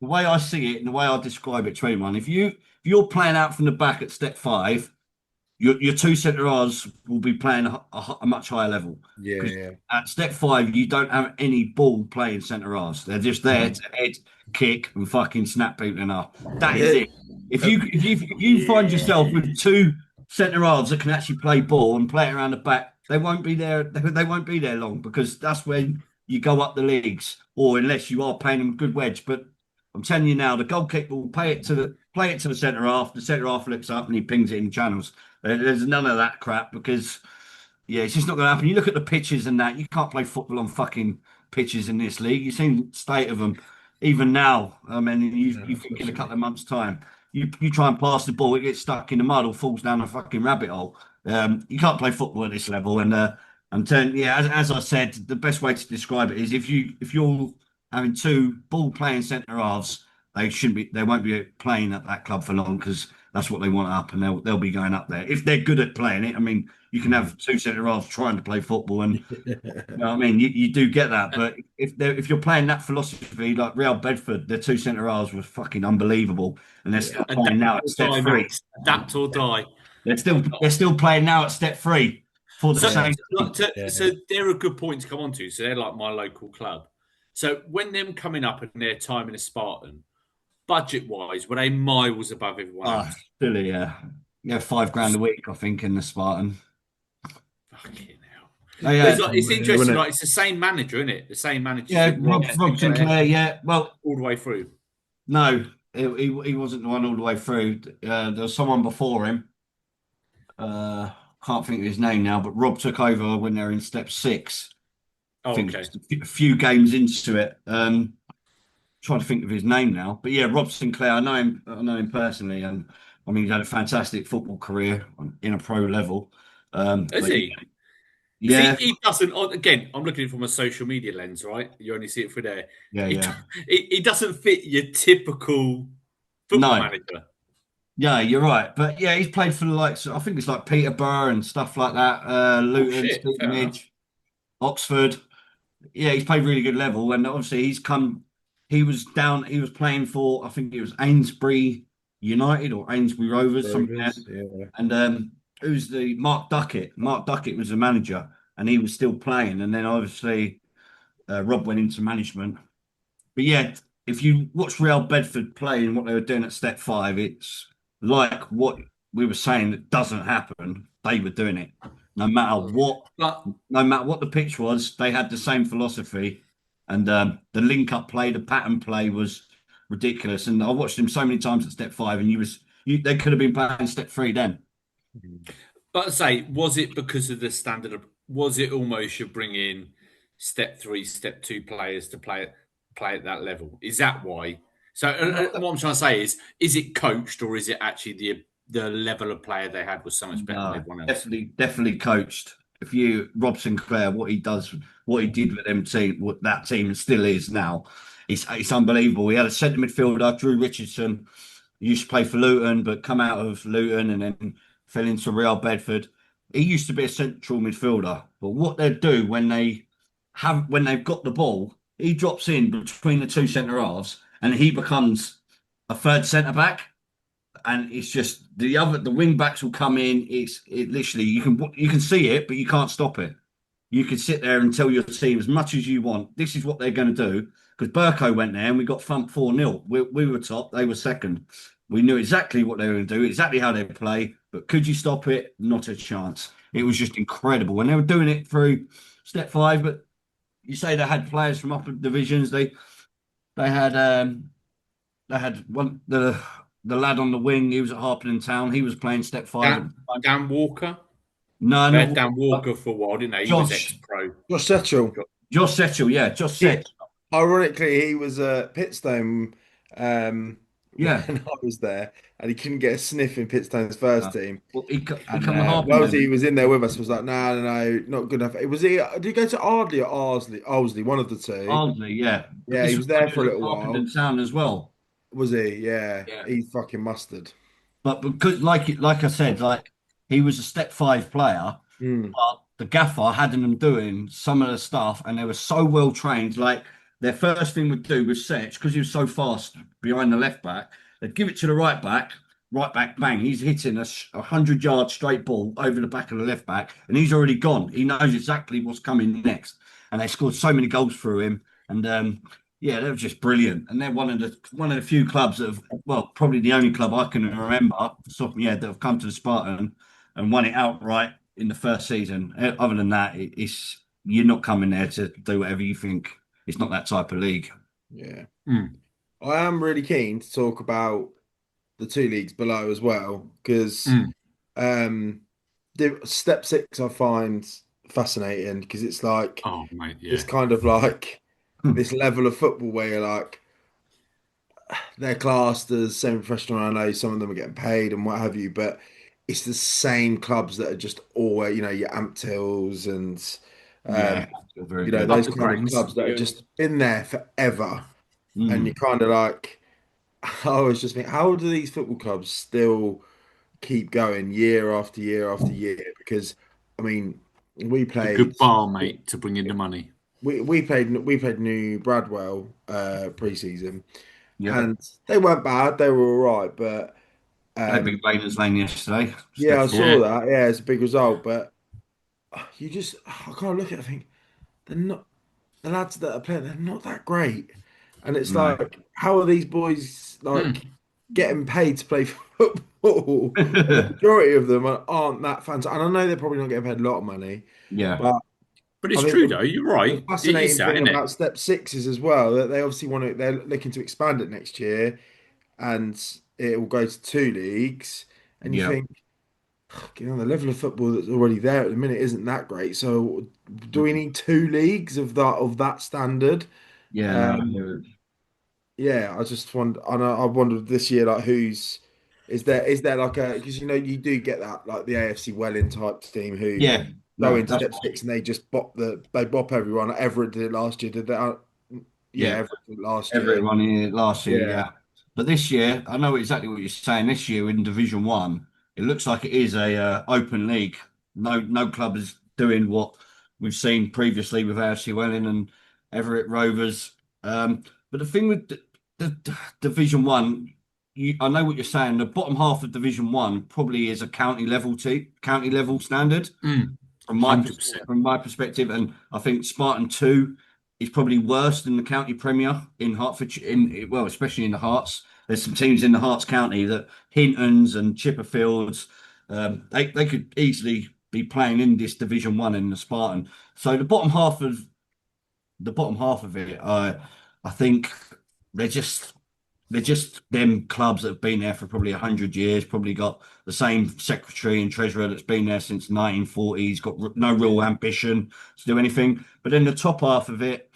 the way I see it, and the way I describe it to anyone, if you're playing out from the back at step 5, your two centre halves will be playing a much higher level. Yeah. At step 5, you don't have any ball playing centre halves. They're just there to head, kick, and fucking snap people enough. That is it. If you find yourself with two centre halves that can actually play ball and play it around the back, they won't be there. They won't be there long, because that's when you go up the leagues, or unless you are playing them good wedge. But I'm telling you now, the goalkeeper will play it to the centre half. The centre half looks up and he pings it in channels. There's none of that crap, because it's just not going to happen. You look at the pitches and that, you can't play football on fucking pitches in this league. You've seen the state of them even now. I mean, you think in a couple of months' time, you try and pass the ball, it gets stuck in the mud or falls down a fucking rabbit hole. You can't play football at this level. And I'm telling you, as I said, the best way to describe it is if you're having two ball playing centre halves, they won't be playing at that club for long, because that's what they want up, and they'll be going up there if they're good at playing it. I mean, you can have two centre halves trying to play football, and you know what I mean, you do get that. But if you're playing that philosophy, like Real Bedford, their two centre halves were fucking unbelievable, and they're still playing now at step 3. Adapt or die. They're still playing now at step 3 for the same. So they're a good point to come on to. So they're like my local club. So when them coming up and their time in a Spartan, budget-wise, were they miles above everyone else? Silly, yeah. $5,000 a week, I think, in the Spartan. Fucking hell. Oh, yeah. It's interesting, like, it's the same manager, isn't it? The same manager. Yeah, Rob Sinclair, yeah. Well, all the way through. No, he wasn't the one all the way through. There was someone before him. Can't think of his name now, but Rob took over when they're in step 6. Oh, I think okay. a few games into it. Trying to think of his name now, but yeah, Rob Sinclair. I know him personally, and I mean, he's had a fantastic football career in a pro level. Is he? Because Yeah, he doesn't. Again, I'm looking at it from a social media lens, right? You only see it through there. yeah, He, yeah. he doesn't fit your typical football No, manager. yeah, you're right. But yeah, he's played for the likes. I think it's like Peterborough and stuff like that. Oh Luton, shit! Fair enough. Stevenage, Oxford. Yeah, he's played really good level, and obviously he's come. He was down. He was playing for I think it was Ainsbury United or Ainsbury Rovers, something like that. Rovers, yeah. And who's the Mark Duckett? Mark Duckett was the manager, and he was still playing. And then obviously Rob went into management. But yeah, if you watch Real Bedford play and what they were doing at Step Five, it's like what we were saying that doesn't happen. They were doing it, no matter what But no matter what the pitch was, they had the same philosophy. And the link up play, the pattern play was ridiculous. And I watched him so many times at step five, and they could have been playing step three then. But I say, was it because of the standard of? Was it almost you bring in step three, step two players to play at that level? Is that why? So what I'm trying to say is it coached or is it actually the level of player they had was so much better than No, everyone else? definitely coached. If you Rob Sinclair, what he does, what he did with them team, what that team still is now, it's unbelievable. He had a centre midfielder, Drew Richardson, he used to play for Luton, but come out of Luton and then fell into Real Bedford. He used to be a central midfielder, but what they do when they've got the ball, he drops in between the two centre halves and he becomes a third centre back, and it's just the wing backs will come in. It literally you can see it, but you can't stop it. You can sit there and tell your team as much as you want. This is what they're going to do because Burko went there and we got thumped 4-0. We were top, they were second. We knew exactly what they were going to do, exactly how they play. But could you stop it? Not a chance. It was just incredible, and they were doing it through step five. But you say they had players from upper divisions. They had they had one the lad on the wing. He was at Harpenden Town. He was playing step five at the time. Dan Walker. No, They not had Dan Walker for a while, didn't they? He was Josh. ex-pro. Josh Setchell. Josh Setchell. Yeah, Josh He, Setchell. ironically, he was at Pitstone when Yeah. I was there, and he couldn't get a sniff in Pitstone's first team. Well, he And come to Wellesley Harpenden. was in there with us. Was like, no, not good enough. Was he? Did he go to Ardley or Arsley? Ardley, one of the two. Ardley, yeah. But Yeah, this he was was when there he for a was at little while. Harpenden Town as well. Was he? Yeah, Yeah. he's fucking mustard. But because, like I said, like he was a step five player, Mm. but the gaffer had them doing some of the stuff, and they were so well trained. Like their first thing would do with Setch, because he was so fast behind the left back, they'd give it to the right back, bang, he's hitting a 100-yard straight ball over the back of the left back, and he's already gone. He knows exactly what's coming next, and they scored so many goals through him, and yeah, they were just brilliant. And they're one of the few clubs that have, well, probably the only club I can remember, that have come to the Spartan and won it outright in the first season. Other than that, it's you're not coming there to do whatever you think. It's not that type of league. Yeah, Mm. I am really keen to talk about the two leagues below as well because Mm. the step six I find fascinating because it's like Oh, mate, it's yeah. kind of like this level of football where you're like they're classed as semi-professional. I know some of them are getting paid and what have you, but it's the same clubs that are just always, your Amptils and Yeah, um, very good. those Upper kind of Grange. clubs that have just been there forever. And Mm. you're kind of like, I always just think, how do these football clubs still keep going year after year after year? Because I mean, we A played good bar, mate, to bring in the money. we played New Bradwell pre-season, Yeah, and they weren't bad. They were all right, but they beat um, Raiders Lane yesterday. yeah, Step I four. saw Yeah. that. Yeah, it's a big result, but you just I can't look at it. I think they're not the lads that are playing. They're not that great, and it's No. like, how are these boys like Mm. getting paid to play football? And the majority of them aren't that fans, and I know they're probably not getting paid a lot of money, Yeah, but But I it's think true, though. You're the right. It is fascinating that, thing isn't it? about step six is as well that they obviously they're looking to expand it next year, and it will go to two leagues, and you yeah. think. The level of football that's already there at the minute isn't that great. So, do we need two leagues of that standard? Yeah, Um, no. yeah, I just wonder. I wondered this year, like, is there like a because you do get that like the AFC Welling type team who Yeah, go No, into that's step six and they bop everyone. Everett did it last year, did they? Yeah, yeah. Everett did it last year. Everyone in it last year, Yeah. yeah. But this year, I know exactly what you're saying. This year in Division One, it looks like it is a open league. No club is doing what we've seen previously with AFC Welling and Everett Rovers. But the thing with the Division One, I know what you're saying. The bottom half of Division One probably is a county level standard Mm, from 100%. my perspective, and I think Spartan 2 is probably worse than the county premier in Hertfordshire. Well, especially in the Hearts. There's some teams in the Hearts county that Hintons and Chipperfields, they could easily be playing in this Division One in the Spartan. So the bottom half of it, I think they're just they're just them clubs that have been there for probably 100 years, probably got the same secretary and treasurer that's been there since 1940s, got no real ambition to do anything. But then the top half of it,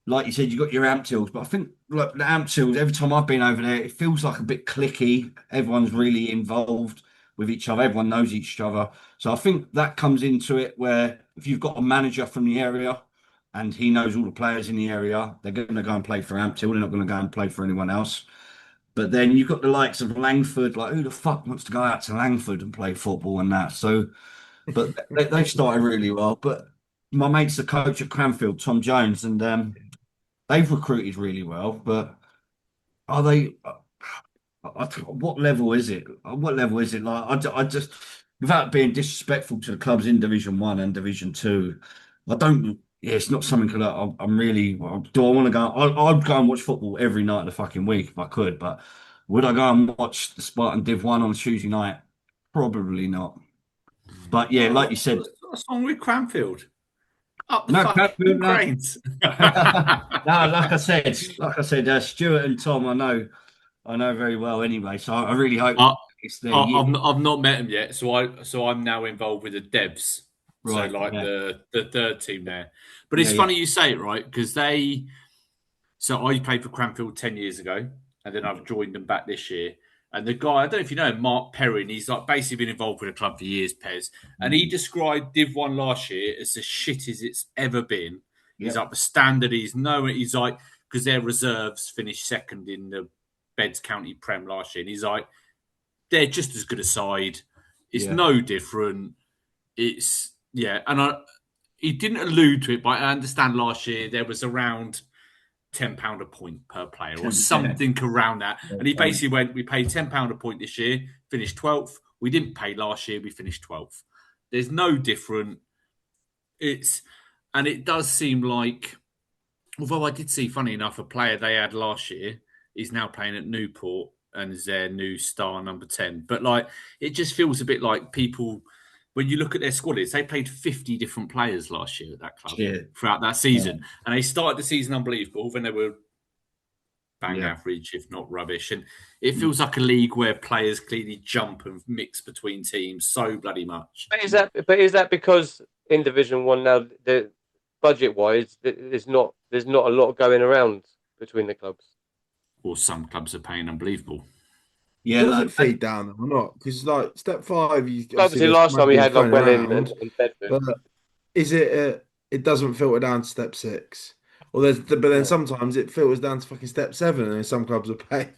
like you said, you got your Amptills, but I think like the Amptills, every time I've been over there, it feels like a bit clicky. Everyone's really involved with each other. Everyone knows each other. So I think that comes into it where if you've got a manager from the area and he knows all the players in the area, they're going to go and play for Amptill. They're not going to go and play for anyone else. But then you've got the likes of Langford, like who the fuck wants to go out to Langford and play football and that? So, but they've started really well. But my mate's the coach at Cranfield, Tom Jones, and they've recruited really well. But are they? What level is it? What level is it? Like I just, without being disrespectful to the clubs in Division One and Division Two, I don't. Yeah, it's not something that I'm really. Do I want to go? I'd go and watch football every night of the fucking week if I could. But would I go and watch the Spartan Div One on a Tuesday night? Probably not. But yeah, like you said, What's wrong with Cranfield? Up the no, fucking no. cranes. No, like I said, Stuart and Tom, I know very well anyway. So I really hope I, it's their year. I've not met him yet, so I'm now involved with the devs. So Right? like Yeah, the third team there. But yeah, it's yeah. funny you say it, right? Because so I played for Cranfield 10 years ago, and then I've joined them back this year. And the guy, I don't know if you know him, Mark Perrin, he's like basically been involved with the club for years, Pez. And he described Div 1 last year as as shit as it's ever been. He's Yeah, like the standard, he's like, because their reserves finished second in the Beds County Prem last year. And he's like, they're just as good a side. It's yeah. no different. It's, yeah. And he didn't allude to it, but I understand last year there was around £10 a point per player or something around that. And he basically went, we paid £10 a point this year, finished 12th. We didn't pay last year, we finished 12th. There's no different. And it does seem like, although I did see, funny enough, a player they had last year is now playing at Newport and is their new star number 10. But like, it just feels a bit like people, when you look at their squad, they played 50 different players last year at that club Shit. throughout that season. And they started the season unbelievable when they were bang Yeah. average, if not rubbish. And it feels like a league where players clearly jump and mix between teams so bloody much. But is that because in Division One now, the budget wise, there's not a lot going around between the clubs? Or some clubs are paying unbelievable. Yeah, Does like, it feed down them or not? Because like step five, you Obviously, there's last time we money had like thrown Welling around, and Bedford. but is it? It doesn't filter down to step six. Or but then sometimes it filters down to fucking step seven, and some clubs are paying.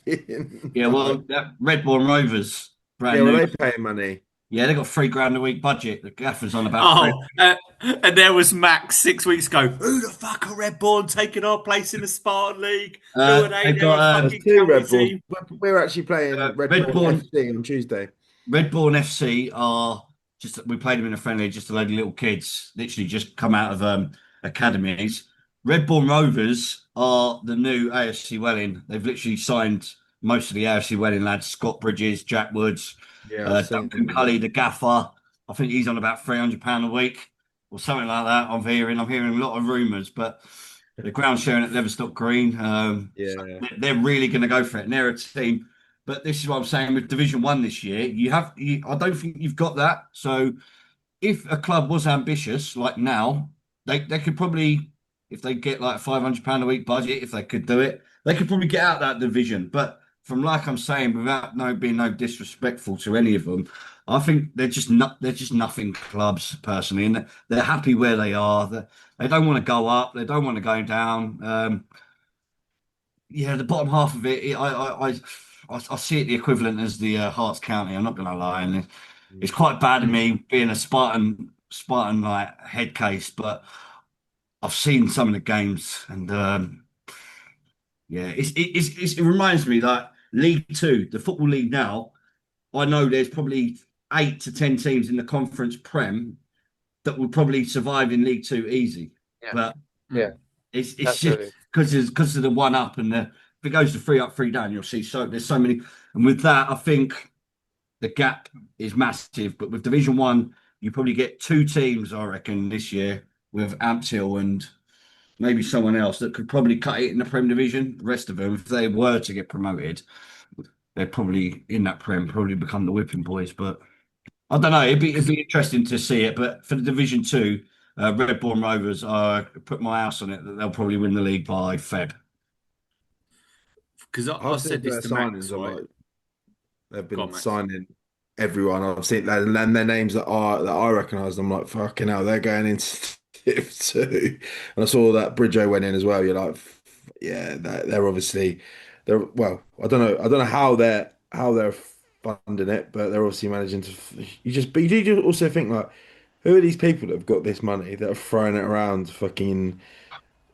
yeah, well, that Redbourne Rovers, Yeah, brand well, new. they paying money. Yeah, they got £3,000 a week budget. The gaffer's on about. And there was Max 6 weeks ago. Who the fuck are Redbourne taking our place in the Spartan League? Who are they? They've They're a got There's fucking two county Red Bulls. team. We're actually playing Red Bull Redbourne. FC on Tuesday. Redbourne FC are just, we played them in a friendly, just a load of little kids, literally just come out of academies. Redbourne Rovers are the new AFC Welling. They've literally signed most of the AFC Welling lads, Scott Bridges, Jack Woods, Yeah, I've seen Duncan them. Cully, the gaffer. I think he's on about £300 a week or something like that. I'm hearing a lot of rumours, but the ground sharing at Leverstock Green, Yeah. so they're really going to go for it. And they're a team. But this is what I'm saying with Division One this year. I don't think you've got that. So if a club was ambitious, like now, they could probably, if they get like £500 a week budget, if they could do it, they could probably get out that division. But like I'm saying, without being no disrespectful to any of them, I think they're just nothing clubs personally, and they're happy where they are. They don't want to go up, they don't want to go down. Yeah, the bottom half of it, I see it the equivalent as the Hearts County. I'm not going to lie, and it's quite bad of me being a Spartan like head case, but I've seen some of the games, and yeah, it reminds me that League Two, the Football League now. I know there's probably 8 to 10 teams in the Conference Prem that will probably survive in League Two easy, Yeah, but yeah, it's just absolutely. because of the one up and the if it goes to three up, three down, you'll see there's so many, and with that, I think the gap is massive. But with Division One, you probably get 2 teams, I reckon, this year with Amptill and maybe someone else that could probably cut it in the Prem Division. The rest of them, if they were to get promoted, they're probably in that Prem, probably become the whipping boys. But I don't know. It'd be interesting to see it. But for the Division Two, Redbourne Rovers, I put my house on it that they'll probably win the league by Feb. Because I I've seen said this their to Max, signings. I'm right? like, they've Go been on, Max. signing everyone. I've seen that, and then their names that I recognise. I'm like, fucking hell, they're going into Div 2. And I saw that Bridjo went in as well. You're like, yeah, they're obviously they're well. I don't know how they're funding it, but they're obviously managing to. But you do also think like, who are these people that have got this money that are throwing it around, fucking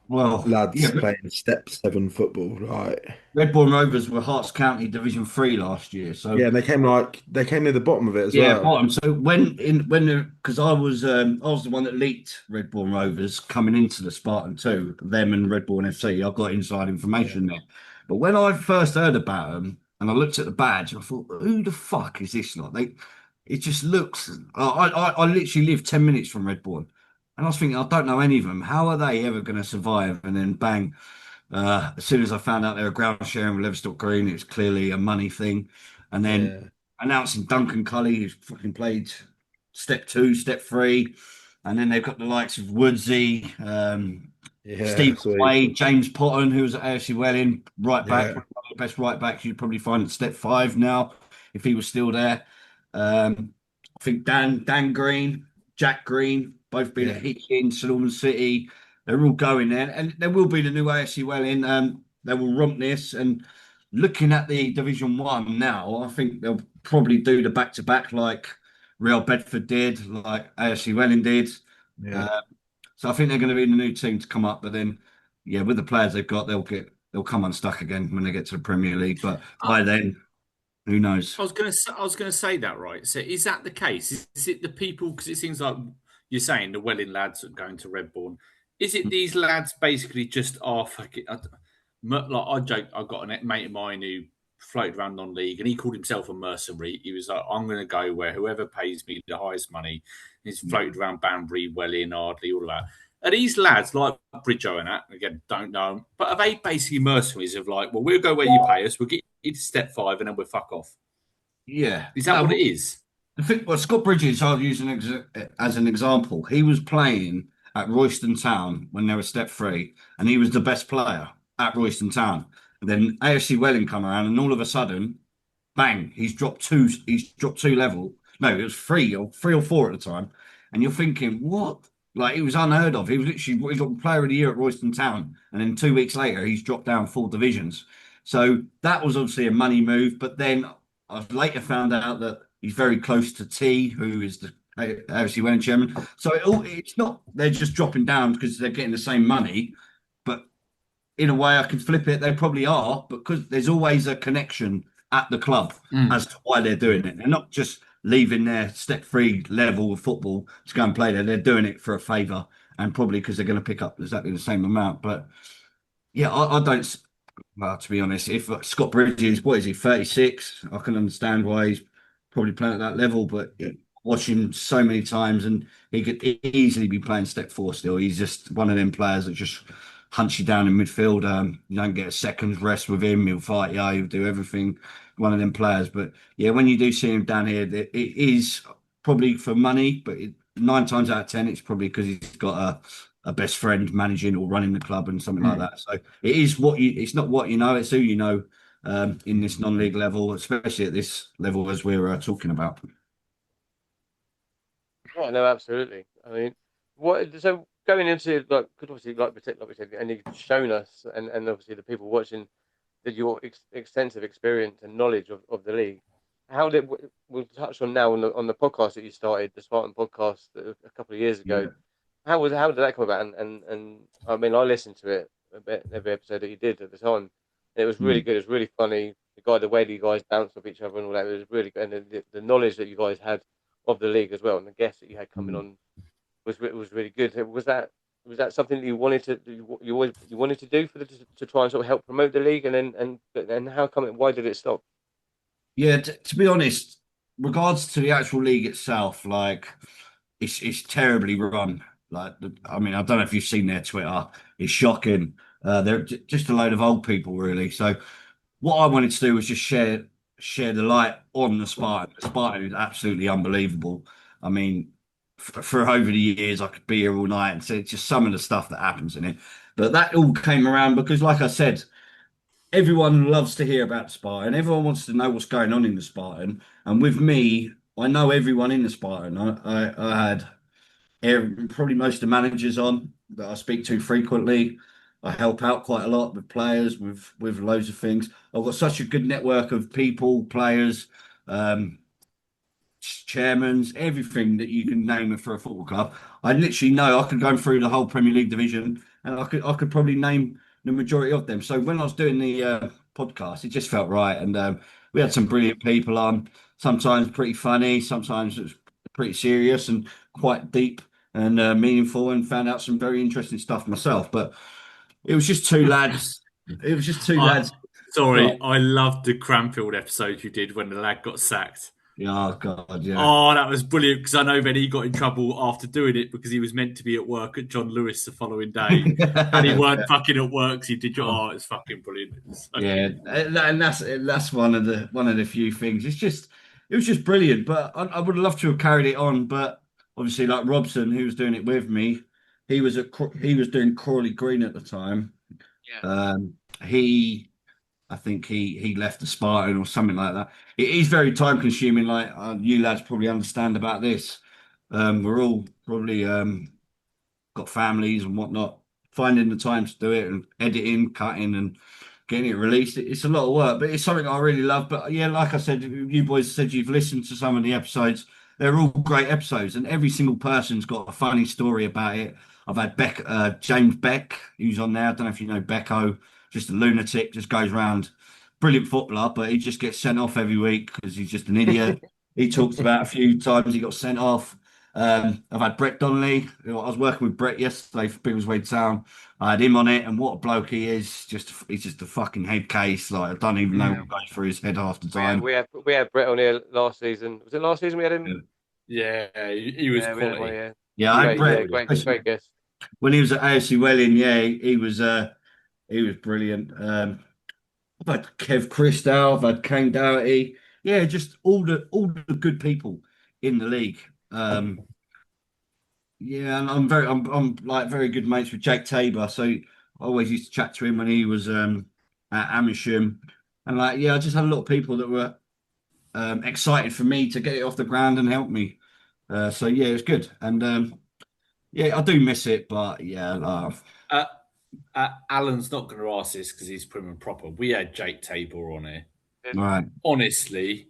Well, lads yeah, but playing step seven football, right? Redbourne Rovers were Hearts County Division Three last year, so Yeah, and they came near the bottom of it as yeah, well. bottom. So because I was the one that leaked Redbourne Rovers coming into the Spartan too, them and Redbourne FC. I got inside Yeah, information there, but when I first heard about them and I looked at the badge, I thought, who the fuck is this lot? It just looks. I literally live 10 minutes from Redbourne, and I was thinking, I don't know any of them. How are they ever going to survive? And then bang. As soon as I found out they were ground sharing with Leverstock Green, it was clearly a money thing. And then yeah, announcing Duncan Cully, who's fucking played step two, step three. And then they've got the likes of Woodsy, yeah. Steve Sweet. Wade, James Potton, who was at AFC Welling, right back, Yeah, one of the best right backs you'd probably find at step five now, if he was still there. I think Dan Green, Jack Green, both been yeah, at Hitchin, St Albans City. They're all going there, and there will be the new AFC Welling. They will rump this, and looking at the Division One now, I think they'll probably do the back to back like Real Bedford did, like AFC Welling did. yeah. Uh, so I think they're going to be the new team to come up. But then, yeah, with the players they've got, they'll come unstuck again when they get to the Premier League. But by then, who knows? I was gonna say that, right. So is that the case? Is it the people? Because it seems like you're saying the Welling lads are going to Redbourne. Is it these lads basically just are fucking? Like I joke, I got a mate of mine who floated around non-league, and he called himself a mercenary. He was like, "I'm going to go where whoever pays me the highest money." He's floated around Banbury, Welling, Ardley, all of that. Are these lads like Bridjo and that? Again, don't know 'em, but are they basically mercenaries of like, well, we'll go where you pay us, we'll get you to step five, and then we'll fuck off? Yeah. Is that No, what it is? I think well, Scott Bridges, I'll use as an example. He was playing at Royston Town when they were step three, and he was the best player at Royston Town. And then AFC Welling come around, and all of a sudden, bang, he's dropped two. He's dropped two level. No, it was three or four at the time. And you're thinking, what? Like it was unheard of. He was literally he got Player of the Year at Royston Town, and then 2 weeks later, he's dropped down 4 divisions. So that was obviously a money move. But then I've later found out that he's very close to T, who is the AFC Welling chairman. So it's not they're just dropping down because they're getting the same money, but in a way, I can flip it. They probably are, because there's always a connection at the club Mm. as to why they're doing it. They're not just leaving their step three level of football to go and play there. They're doing it for a favour and probably because they're going to pick up exactly the same amount. But yeah, I don't. Well, to be honest, if Scott Bridges, what is he, 36? I can understand why he's probably playing at that level, but watch him so many times and he could easily be playing step four still. He's just one of them players that just hunts you down in midfield. You don't get a second's rest with him. He'll fight you, he'll do everything. One of them players. But yeah, when you do see him down here, it is probably for money, but 9 times out of 10, it's probably because he's got a best friend managing or running the club and something like Mm. that. So it is what you. It's not what you know. It's who you know. in this non-league level, especially at this level as we're talking about. Yeah, no, absolutely. I mean, what so going into like, could obviously like we said, and you've shown us, and obviously the people watching that your extensive experience and knowledge of the league. How did we'll touch on now on the podcast that you started, the Spartan podcast a couple of years ago. Yeah. How did that come about? And I mean, I listened to it a bit every episode that you did at the time. And it was really Mm. good. It was really funny. The way that you guys bounced off each other and all that, it was really good. And the knowledge that you guys had of the league as well, and the guests that you had coming Mm. on was really good. Was that something that you wanted to you wanted to do for to try and sort of help promote the league, and then how come why did it stop? Yeah, to be honest, regards to the actual league itself, like it's terribly run. I mean, I don't know if you've seen their Twitter. It's shocking. They're just a load of old people, really. So what I wanted to do was just share the light on the Spartan. The Spartan is absolutely unbelievable. I mean, for over the years, I could be here all night and say just some of the stuff that happens in it. But that all came around because, like I said, everyone loves to hear about the Spartan. Everyone wants to know what's going on in the Spartan. And with me, I know everyone in the Spartan. I had probably most of the managers on that I speak to frequently. I help out quite a lot with players, with loads of things. I've got such a good network of people, players, um, chairmans, everything that you can name it for a football club. I literally know I could go through the whole Premier League division, and I could probably name the majority of them. So when I was doing the podcast, it just felt right, and we had some brilliant people on. Sometimes pretty funny, sometimes it was pretty serious and quite deep and meaningful, and found out some very interesting stuff myself. But it was just two lads. It was just two I, lads. Right. sorry, I loved the Cranfield episode you did when the lad got sacked. Yeah, oh God, yeah. Oh, that was brilliant because I know then he got in trouble after doing it because he was meant to be at work at John Lewis the following day and he weren't fucking at work. So he did. Oh. Oh, it's fucking brilliant. It's so Yeah, good. and that's one of the few things. It was just brilliant. But I would love to have carried it on. But obviously, like Robson, who was doing it with me, he was doing Crawley Green at the time. Yeah. He I think he left the Spartan or something like that. It is very time consuming. Like you lads probably understand about this. We're all probably got families and whatnot. Finding the time to do it and editing, cutting, and getting it released. It's a lot of work, but it's something I really love. But yeah, like I said, you boys said you've listened to some of the episodes. They're all great episodes, and every single person's got a funny story about it. I've had James Beck, who's on there. I don't know if you know Becco, just a lunatic, just goes around, brilliant footballer, but he just gets sent off every week because he's just an idiot. He talks about a few times he got sent off. I've had Brett Donnelly. I was working with Brett yesterday for People's Way Town. I had him on it, and what a bloke he is! He's just a fucking head case. Like I don't even know what goes through his head half the time. We had Brett on here last season. Was it last season we had him? Yeah, he was Yeah, we had him on, quality. yeah. Yeah, I had Brett Great guest. when he was at AFC Welling. Yeah, he was brilliant. I've had Kev Christou, I've had Kane Doherty. Yeah, just all the good people in the league. Yeah, and I'm like very good mates with Jake Tabor, so I always used to chat to him when he was at Amersham, and like yeah, I just had a lot of people that were excited for me to get it off the ground and help me. So yeah, it was good, and yeah, I do miss it, but yeah, Uh, Alan's not going to ask this because he's prim and proper. We had Jake Tabor on here. right, Honestly,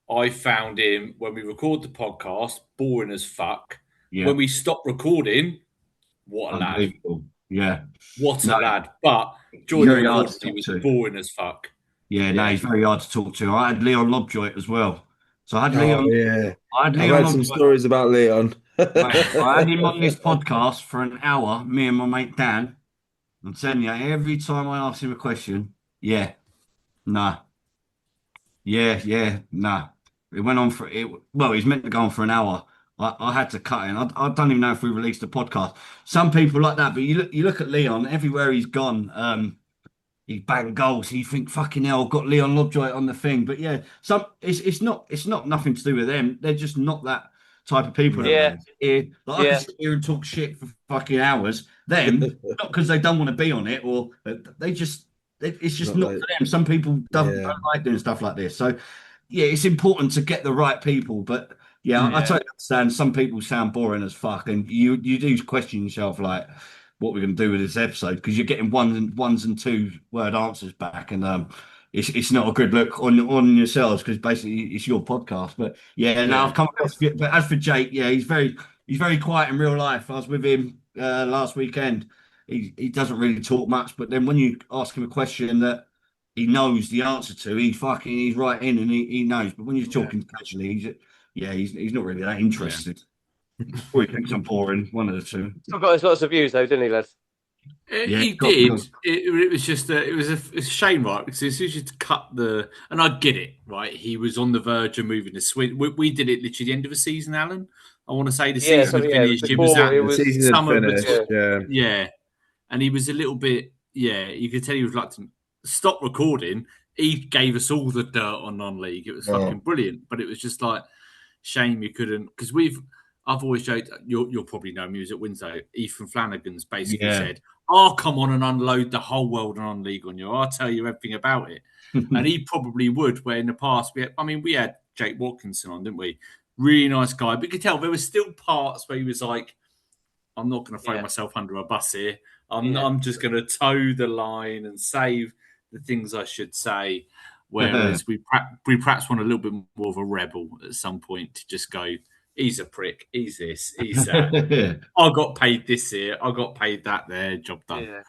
I found him when we record the podcast boring as fuck. yeah, When we stop recording, what a lad. unbelievable, yeah, What a no, lad. But he's during the very hard recording, to he talk was to. boring as fuck. Yeah, no, Yeah. he's very hard to talk to. I had Leon Lobjoy as well, so Oh yeah, I had I've Leon heard some Lobjoy. stories about Leon. Right. I had him on this podcast for an hour, me and my mate Dan. I'm telling you, every time I ask him a question, yeah, nah, yeah, nah. It went on for it. Well, he's meant to go on for an hour. I had to cut in. I don't even know if we released a podcast. Some people like that, but you look at Leon everywhere he's gone. He banged goals. You think fucking hell, got Leon Lobjoy on the thing. But yeah, it's not nothing to do with them. They're just not that type of people that Yeah, want to hear. Like I yeah. could sit here and talk shit for fucking hours. Them, not because they don't want to be on it, or they just it's just Not not like, for them. Some people don't yeah, like doing stuff like this. So yeah, it's important to get the right people. But yeah, I Yeah. totally understand. Some people sound boring as fuck, and you do question yourself like, what we're going to do with this episode, because you're getting ones and two word answers back, and it's not a good look on yourselves, because basically it's your podcast. But yeah, now I've come across. But as for Jake, yeah, he's very quiet in real life. I was with him last weekend. He doesn't really talk much, but then when you ask him a question that he knows the answer to, he's right in, and he knows. But when you're talking casually, he's not really that interested. Or he thinks I'm boring. One of the two. Still got his lots of views though, didn't he, lads? Yeah, He did. It was just it's a shame, right? Because as soon as you cut and I get it, right? He was on the verge of moving to Sweden. We did it literally the end of the season, Alan. I want to say the Yeah, season so had yeah, finished. He was before at it the was. season had summer finished. between, Yeah, yeah, and he was a little bit, yeah. You could tell he was reluctant. Stop recording. He gave us all the dirt on non-league. It was fucking brilliant, but it was just like shame you couldn't, because I've always joked. You'll probably know me. He was at Winslow. Ethan Flanagan's basically Yeah. said, "I'll come on and unload the whole world on league on you. I'll tell you everything about it." And he probably would. Where in the past we had Jake Watkinson on, didn't we? Really nice guy, but you could tell there were still parts where he was like, "I'm not going to throw myself under a bus here. I'm just going to toe the line and save the things I should say." Whereas we perhaps want a little bit more of a rebel at some point to just go, "He's a prick. He's this. He's that. I got paid this here. I got paid that there. Job done." Yeah.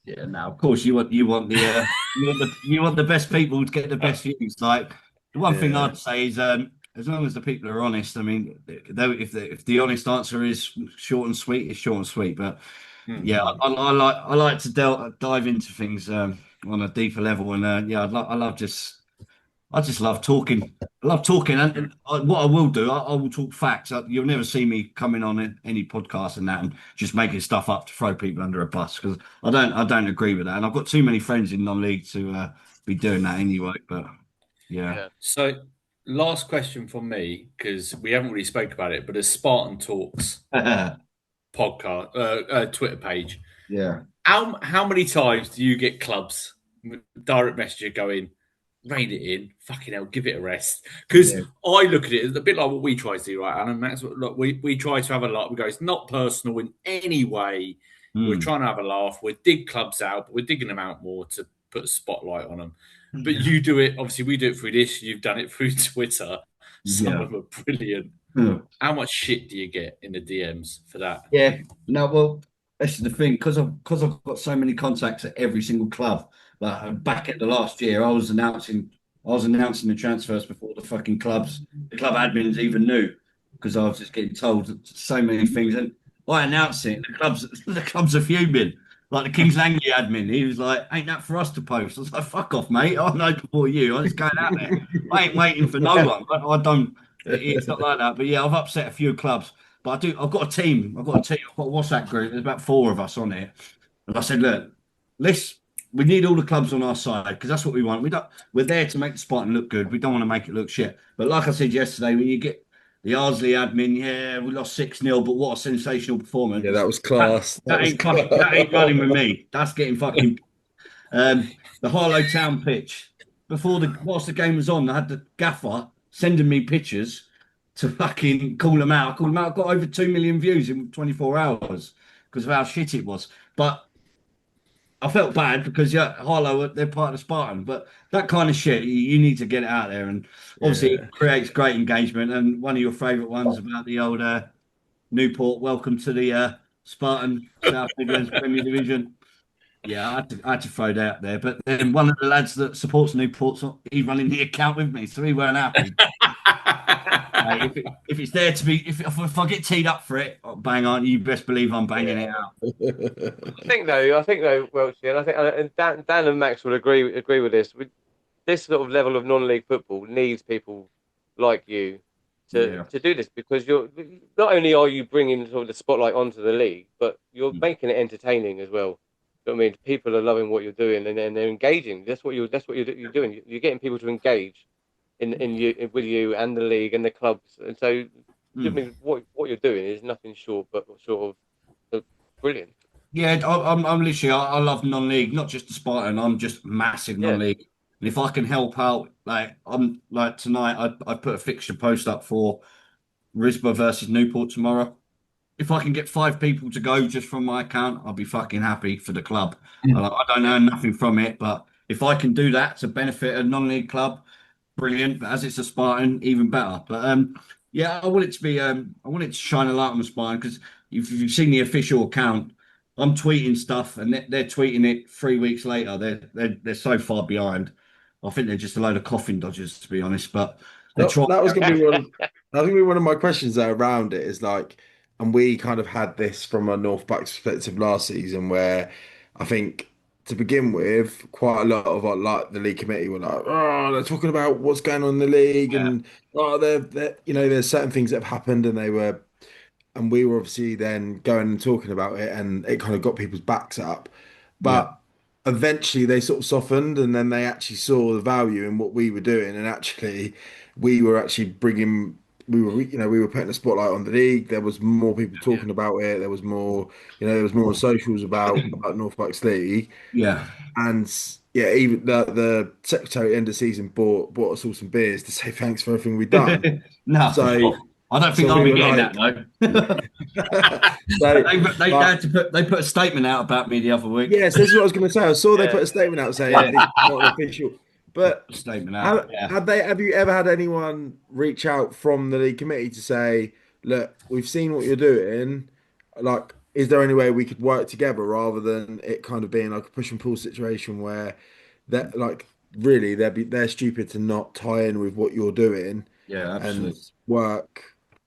Yeah, now of course you want you want the best people to get the best views. Like the one thing I'd say is as long as the people are honest. I mean, if the honest answer is short and sweet, it's short and sweet. But yeah, I like to dive into things on a deeper level, and I just love talking. I love talking, and what I will do, I will talk facts. You'll never see me coming on any podcast and that, and just making stuff up to throw people under a bus, because I don't agree with that. And I've got too many friends in non-league to be doing that anyway. But yeah, So, last question from me, because we haven't really spoke about it, but a Spartan Talks podcast, Twitter page. yeah, How many times do you get clubs direct messenger going, rein it in, fucking hell, give it a rest? Because yeah. I look at it as a bit like what we try to do, right? And that's what look, we try to have a laugh. We go, it's not personal in any way. We're trying to have a laugh. We dig clubs out, but we're digging them out more to put a spotlight on them. But you do it, obviously, we do it through this. You've done it through Twitter. Some Yeah. of them are brilliant. How much shit do you get in the DMs for that? Yeah, no, well, this is the thing, because I've got so many contacts at every single club. Like back at the last year, I was announcing the transfers before the club admins even knew, because I was just getting told so many things, and I announced it. The clubs are fuming. Like the Kings Langley admin, he was like, "Ain't that for us to post?" I was like, "Fuck off, mate! I know before you. I'm just going out there. I ain't waiting for no one. I don't. It's not like that." But yeah, I've upset a few clubs. But I do. I've got a team. I've got a WhatsApp group. There's about 4 of us on it. And I said, look, we need all the clubs on our side, because that's what we want. We're there to make the Spartan look good. We don't want to make it look shit. But like I said yesterday, when you get the Ardsley admin, yeah, we lost 6-0, but what a sensational performance. yeah, that was class. That ain't running with me. That's getting fucking the Harlow Town pitch. Whilst the game was on, I had the gaffer sending me pictures to fucking call them out. I called them out. I got over 2 million views in 24 hours because of how shit it was. But I felt bad because Harlow, they're part of Spartan. But that kind of shit, you need to get it out there. And obviously it creates great engagement. And one of your favourite ones about the old Newport, welcome to the Spartan South Midlands Premier Division. Yeah, I had to throw that out there. But then one of the lads that supports Newport, he's running the account with me, so he weren't happy. If it's there to be, if I get teed up for it, bang on, you best believe I'm banging it out. I think though, Welchy, and I think and Dan and Max will agree with this. This sort of level of non-league football needs people like you to do this, because you're not only are you bringing sort of the spotlight onto the league, but you're making it entertaining as well. You know what I mean? People are loving what you're doing, and they're engaging. That's what you're doing. You're getting people to engage in you, with you and the league and the clubs. And so, I mean, what you're doing is nothing short of brilliant. Yeah, I'm literally, I love non-league, not just the Spartan. I'm just massive Yeah. non-league. And if I can help out, like I'm like tonight, I put a fixture post up for Risborough versus Newport tomorrow. If I can get 5 people to go just from my account, I'll be fucking happy for the club. I don't earn nothing from it, but if I can do that to benefit a non-league club, brilliant. But as it's a Spartan, even better. But yeah, I want it to be I want it to shine a light on the Spartan because if you've seen the official account, I'm tweeting stuff and they're tweeting it 3 weeks later. They're so far behind. I think they're just a load of coffin dodgers, to be honest. But they're That, trying. that was going to be one. I think one of my questions though around it is like, and we kind of had this from a North Bucks perspective last season, where I think to begin with, quite a lot of like the league committee were like, oh, they're talking about what's going on in the league, Yeah, and oh, they're there's certain things that have happened, and we were obviously then going and talking about it, and it kind of got people's backs up. Yeah, But eventually they sort of softened, and then they actually saw the value in what we were doing, and actually we were actually bringing. We were putting a spotlight on the league. There was more people yeah, talking about it. There was more, there was more on socials about North Bucks League, yeah. and yeah, even the secretary at the end of the season bought us all some beers to say thanks for everything we've done. No, So, I don't think so I'll we be were getting that like, though. so, They but had to put a statement out about me the other week. yes, this is what I was going to say. I saw they yeah, put a statement out saying Yeah, this is not an official. they But put a statement out. have, Yeah, have you ever had anyone reach out from the league committee to say, look, we've seen what you're doing. Like, is there any way we could work together rather than it kind of being like a push and pull situation where that like really they're stupid to not tie in with what you're doing yeah, and absolutely. work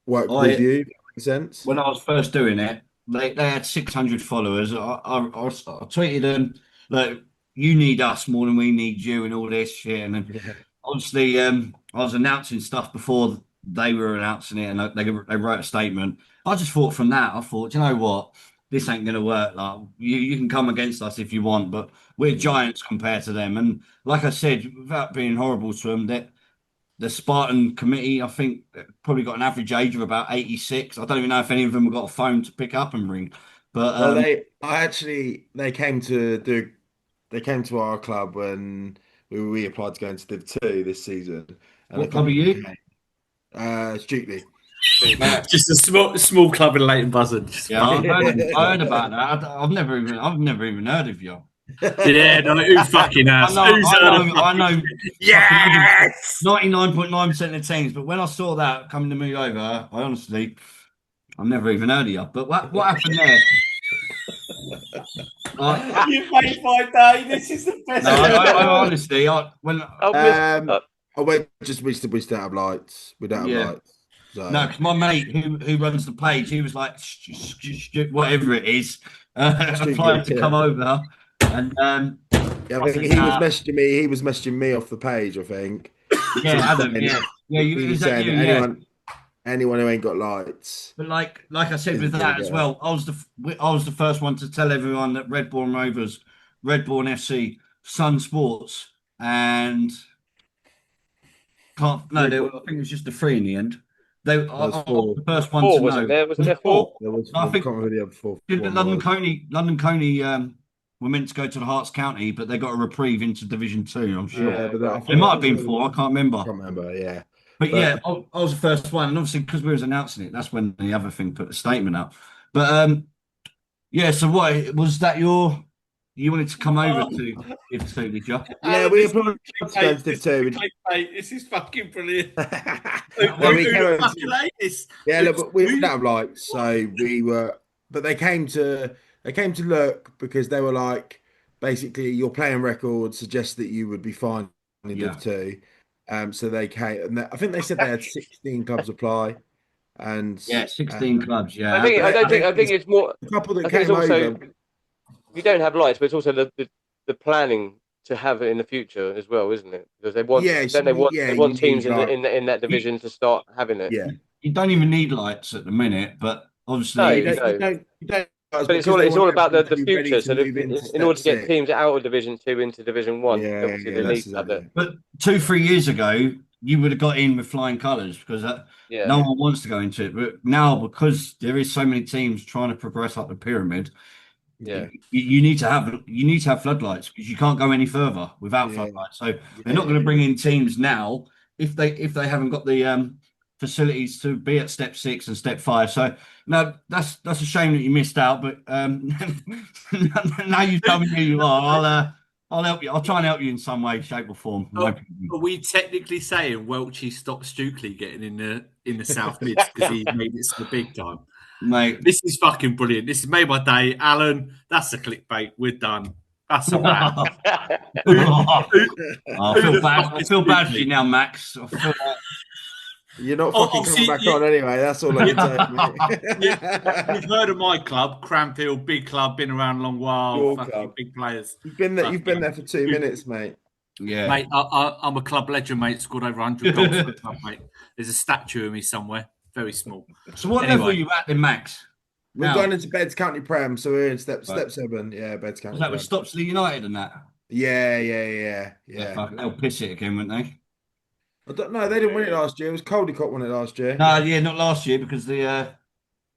with I you, if that makes sense. When I was first doing it, they had 600 followers. I tweeted them like, "You need us more than we need you," and all this shit. And then Yeah. obviously, I was announcing stuff before they were announcing it, and they wrote a statement. I just thought from that, I thought, you know what, this ain't gonna work. Like you can come against us if you want, but we're Mm. giants compared to them. And like I said, without being horrible to them, that the Spartan committee, I think, probably got an average age of about 86. I don't even know if any of them have got a phone to pick up and ring. But Well, I actually, they came to our club when we applied to go into Div 2 this season, and a what club are couple of them you? came. Stutely. Yeah, just a small club in Leighton Buzzard. Just yeah, fucking. I heard about that. I've never even heard of you. Yeah, no, who fucking has? Who's heard of I fucking? know fucking Yes. 99.9% of the teams, but when I saw that coming to me over, I honestly, I've never even heard of you. But what happened there? I, You made my day. This is the best. no, I honestly, when Oh, Um, oh wait, just we still have lights. We don't have yeah. lights. No, So because my mate who runs the page, he was like, whatever it is, Stutely, applied to come yeah. over, and Yeah, I I think said, he was nah, messaging me. He was messaging me off the page. I think yeah, he was Adam, saying, yeah, yeah, he is was that saying you? that Yeah, anyone who ain't got lights but like I said with isn't gonna that get as it. well, I was the first one to tell everyone that Redbourne Rovers, Redbourne FC, Sun Sports, and can't no, Three, I think it was just the three in the end. I there was was four. the first one four, to wasn't know. there? Wasn't Was there it four? four? There was No, I four. I think can't remember who the other fourth one London was. Coney, London Coney were meant to go to the Hearts County, but they got a reprieve into Division Two. I'm sure Yeah, but Right. it might I have think been there was, four. I can't remember. can't remember. Yeah, But yeah, but I was the first one, and obviously because we was announcing it, that's when the other thing put a statement out. But yeah. So what was that? You wanted to come over to Div Two, did you? yeah, Alan, we this is applied to go clickbait. to Div This is 2. clickbait. This is fucking brilliant. No, we Who came the over fucking to, hate this? yeah, look, but we Who, don't have lights, so we were. But they came to look because they were like, basically, your playing record suggests that you would be fine in Yeah, Div 2. So they came, and I think they said they had 16 clubs apply, and yeah, 16 clubs. I Yeah, think I don't think I think it's more. a couple that I think it's came also over. we don't have lights, but it's also the planning to have it in the future as well, isn't it? Because Yeah, so yeah, they you want teams need in like, in that you, division to start having it. yeah. you don't even need lights at the minute, but No, You obviously, don't, no. you don't, But because they it's want all about everything to the be ready future. to So move into in order step to get six. teams out of Division Two into Division One, Yeah, obviously yeah, they need that's to have it. exactly. but 2, 3 years ago, you would have got in with flying colours because Yeah, no one wants to go into it. But now, because there is so many teams trying to progress up the pyramid, Yeah. You need to have floodlights because you can't go any further without Yeah, floodlights. So they're yeah, not going to bring in teams now if they haven't got the facilities to be at step 6 and step 5. So no, that's a shame that you missed out. But now you've told me who you are, I'll help you. I'll try and help you in some way, shape, or form. No problem. Are we technically saying Welchy stopped Stukely getting in the South Mids because he made it to the big time? Mate. This is fucking brilliant. This has made my day, Alan. That's a clickbait. We're done. That's a wrap. I feel bad. I feel bad for you now, Max. I feel You're not fucking coming Obviously, back on anyway. That's all I can tell you, mate. you've heard of my club, Cranfield, big club, been around a long while, Your fucking club. big players. You've been there. You've been there for 2 minutes, mate. yeah. Mate, I'm a club legend, mate. Scored over 100 goals for the club, mate. There's a statue of me somewhere, very small. So what Anyway. level are you at then, Max? We're Now? going into Beds County Prem, so we're in step Right. 7. Yeah, Beds County Was that Prem. with Stopsley United and that? Yeah. They'll piss it again, won't they? I don't know. They didn't win it last year. It was Caldecott won it last year. No, yeah, not last year because the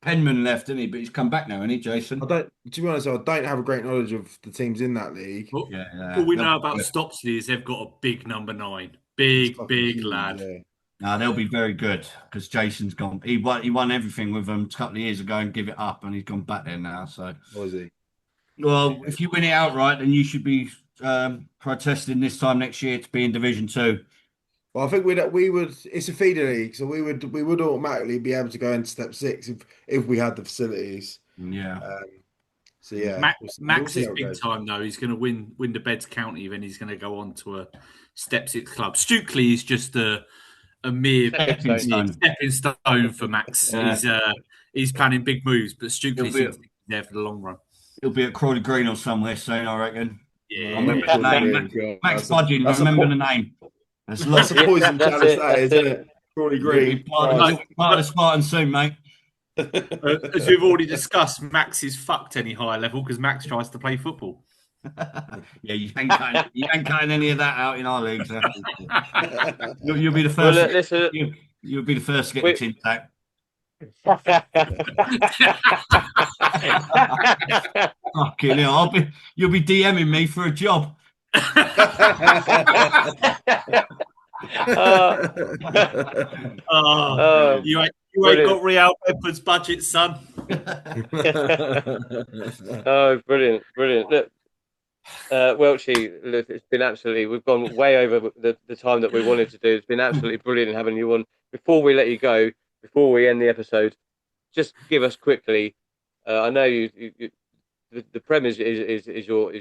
Penman left, didn't he? But he's come back now, isn't he, Jason? I don't. To be honest, I don't have a great knowledge of the teams in that league. All Yeah. we know about Stopsley is they've got a big number 9. Big Huge, lad. yeah. No, they'll be very good because Jason's gone. He won everything with them a couple of years ago and give it up, and he's gone back there now. So, Was he? well, if you win it outright, then you should be protesting this time next year to be in Division 2. Well, I think we would. It's a feeder league, so we would automatically be able to go into step 6 if we had the facilities. Yeah. So yeah, Max see is how it big goes. time though. He's going to win the Beds County, then he's going to go on to a step 6 club. Stukely is just a mere stepping stone for Max. Yeah. He's planning big moves, but Stukely He'll be- seems there for the long run. He'll be at Crawley Green or somewhere soon, I reckon. Yeah, I remember the name. Max Budgin, remember the name. That's That's a poison chalice, that is, isn't it? Crawley Green. Part of the Spartan soon, mate. As we've already discussed, Max is fucked any higher level because Max tries to play football. Yeah, you ain't cutting any of that out in our leagues. You'll be the first. Well, you'll be the first to get the tin tack. Fucking hell, you'll be DMing me for a job. You ain't got Real Peppers budget, son. Oh, brilliant. Look, Welchy, look, it's been absolutely. We've gone way over the time that we wanted to do. It's been absolutely brilliant having you on. Before we let you go, before we end the episode, just give us quickly. I know the Prem is your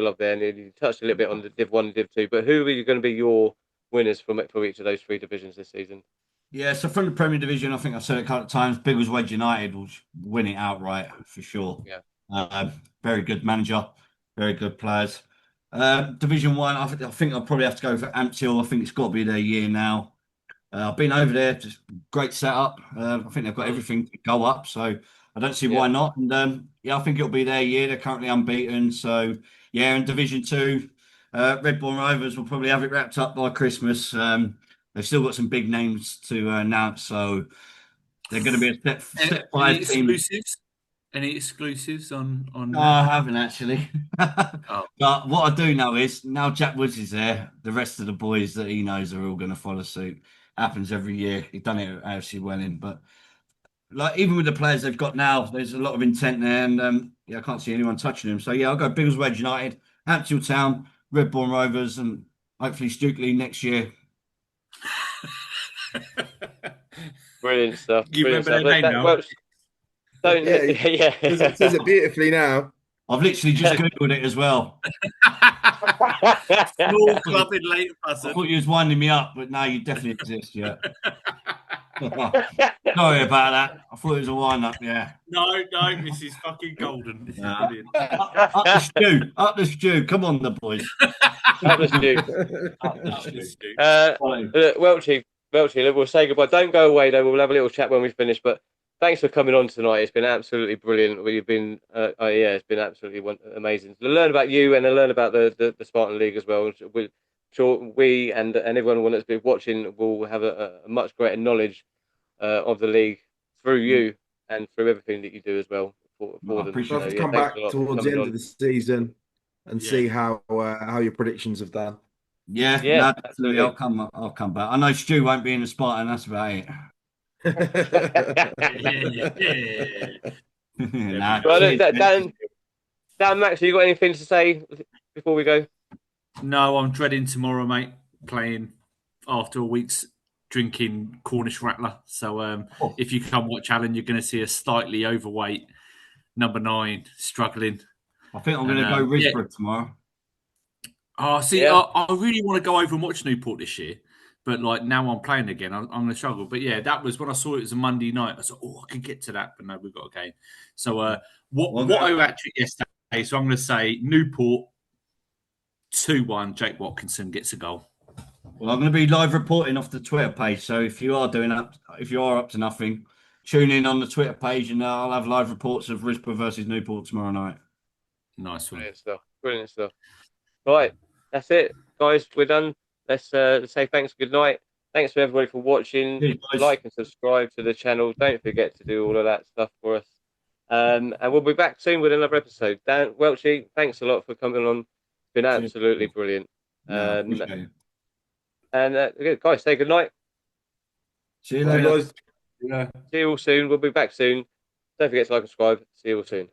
love there, and you touched a little bit on the Div 1 and Div 2. But who are you going to be your winners for each of those 3 divisions this season? Yeah, so from the Premier Division, I think I've said it a couple of times. Biggleswade United will win it outright for sure. Yeah, very good manager, very good players. Division 1, I think I'll probably have to go for Amptill. I think it's got to be their year now. I've been over there, just great setup. I think they've got everything to go up, so I don't see why not. And I think it'll be their year. They're currently unbeaten, so yeah. In Division 2, Redbourne Rovers will probably have it wrapped up by Christmas. They've still got some big names to announce, so they're going to be a step 5 team. Any exclusives on? No, I haven't actually. But what I do know is now Jack Woods is there, the rest of the boys that he knows are all going to follow suit. Happens every year. He's done it at AFC Welling, but like even with the players they've got now, there's a lot of intent there, and I can't see anyone touching them. So yeah, I'll go Biggleswade United, Hampshire Town, Redbourne Rovers, and hopefully Stukely next year. Brilliant stuff. You remember their name now? It says it beautifully now. I've literally just Googled it as well. Small club in Leighton Buzzard. I thought you was winding me up, but no, you definitely exist, yeah. Sorry about that. I thought it was a wind-up, yeah. No, this is fucking golden. This is brilliant. Up the stew. Come on, the boys. Up the stew. Welchy, we'll say goodbye. Don't go away, though. We'll have a little chat when we finish, but thanks for coming on tonight. It's been absolutely brilliant. You've been, it's been absolutely amazing to learn about you and to learn about the Spartan League as well. We're sure we and everyone that's been watching will have a much greater knowledge of the league through you and through everything that you do as well for I them. appreciate We'll So have to yeah, come thanks back a lot for towards the coming end on. of the season and Yeah. see how your predictions have done. Yeah, Yeah, no, absolutely. absolutely. I'll come back. I know Stu won't be in the Spartan. That's about Yeah. it. There we Nah, go. Well, cheers, gents. Dan, Max, have you got anything to say before we go? No, I'm dreading tomorrow, mate. Playing after a week's drinking Cornish Rattler. So Oh, if you come watch Alan, you're going to see a slightly overweight number 9 struggling. I think I'm And going to go yeah. Risborough tomorrow. Oh, see, Yeah. I really want to go over and watch Newport this year, but like now I'm playing again, I'm going to struggle. But yeah, that was when I saw it was a Monday night. I thought, oh, I can get to that, but no, we've got a game. So Well, what I actually yesterday? So I'm going to say Newport 2-1. Jake Watkinson gets a goal. Well, I'm going to be live reporting off the Twitter page. So if you are up to nothing, tune in on the Twitter page, and I'll have live reports of Risborough versus Newport tomorrow night. Nice one. Brilliant stuff. Brilliant stuff. Right, that's it, guys. We're done. Let's say thanks. Good night. Thanks for everybody for watching. Cheers, guys. Like and subscribe to the channel. Don't forget to do all of that stuff for us. And we'll be back soon with another episode. Dan Welchy, thanks a lot for coming on. It's been Cheers. absolutely brilliant. No, appreciate it. And guys, say good night. See you Bye, later. guys. Yeah. See you all soon. We'll be back soon. Don't forget to like and subscribe. See you all soon.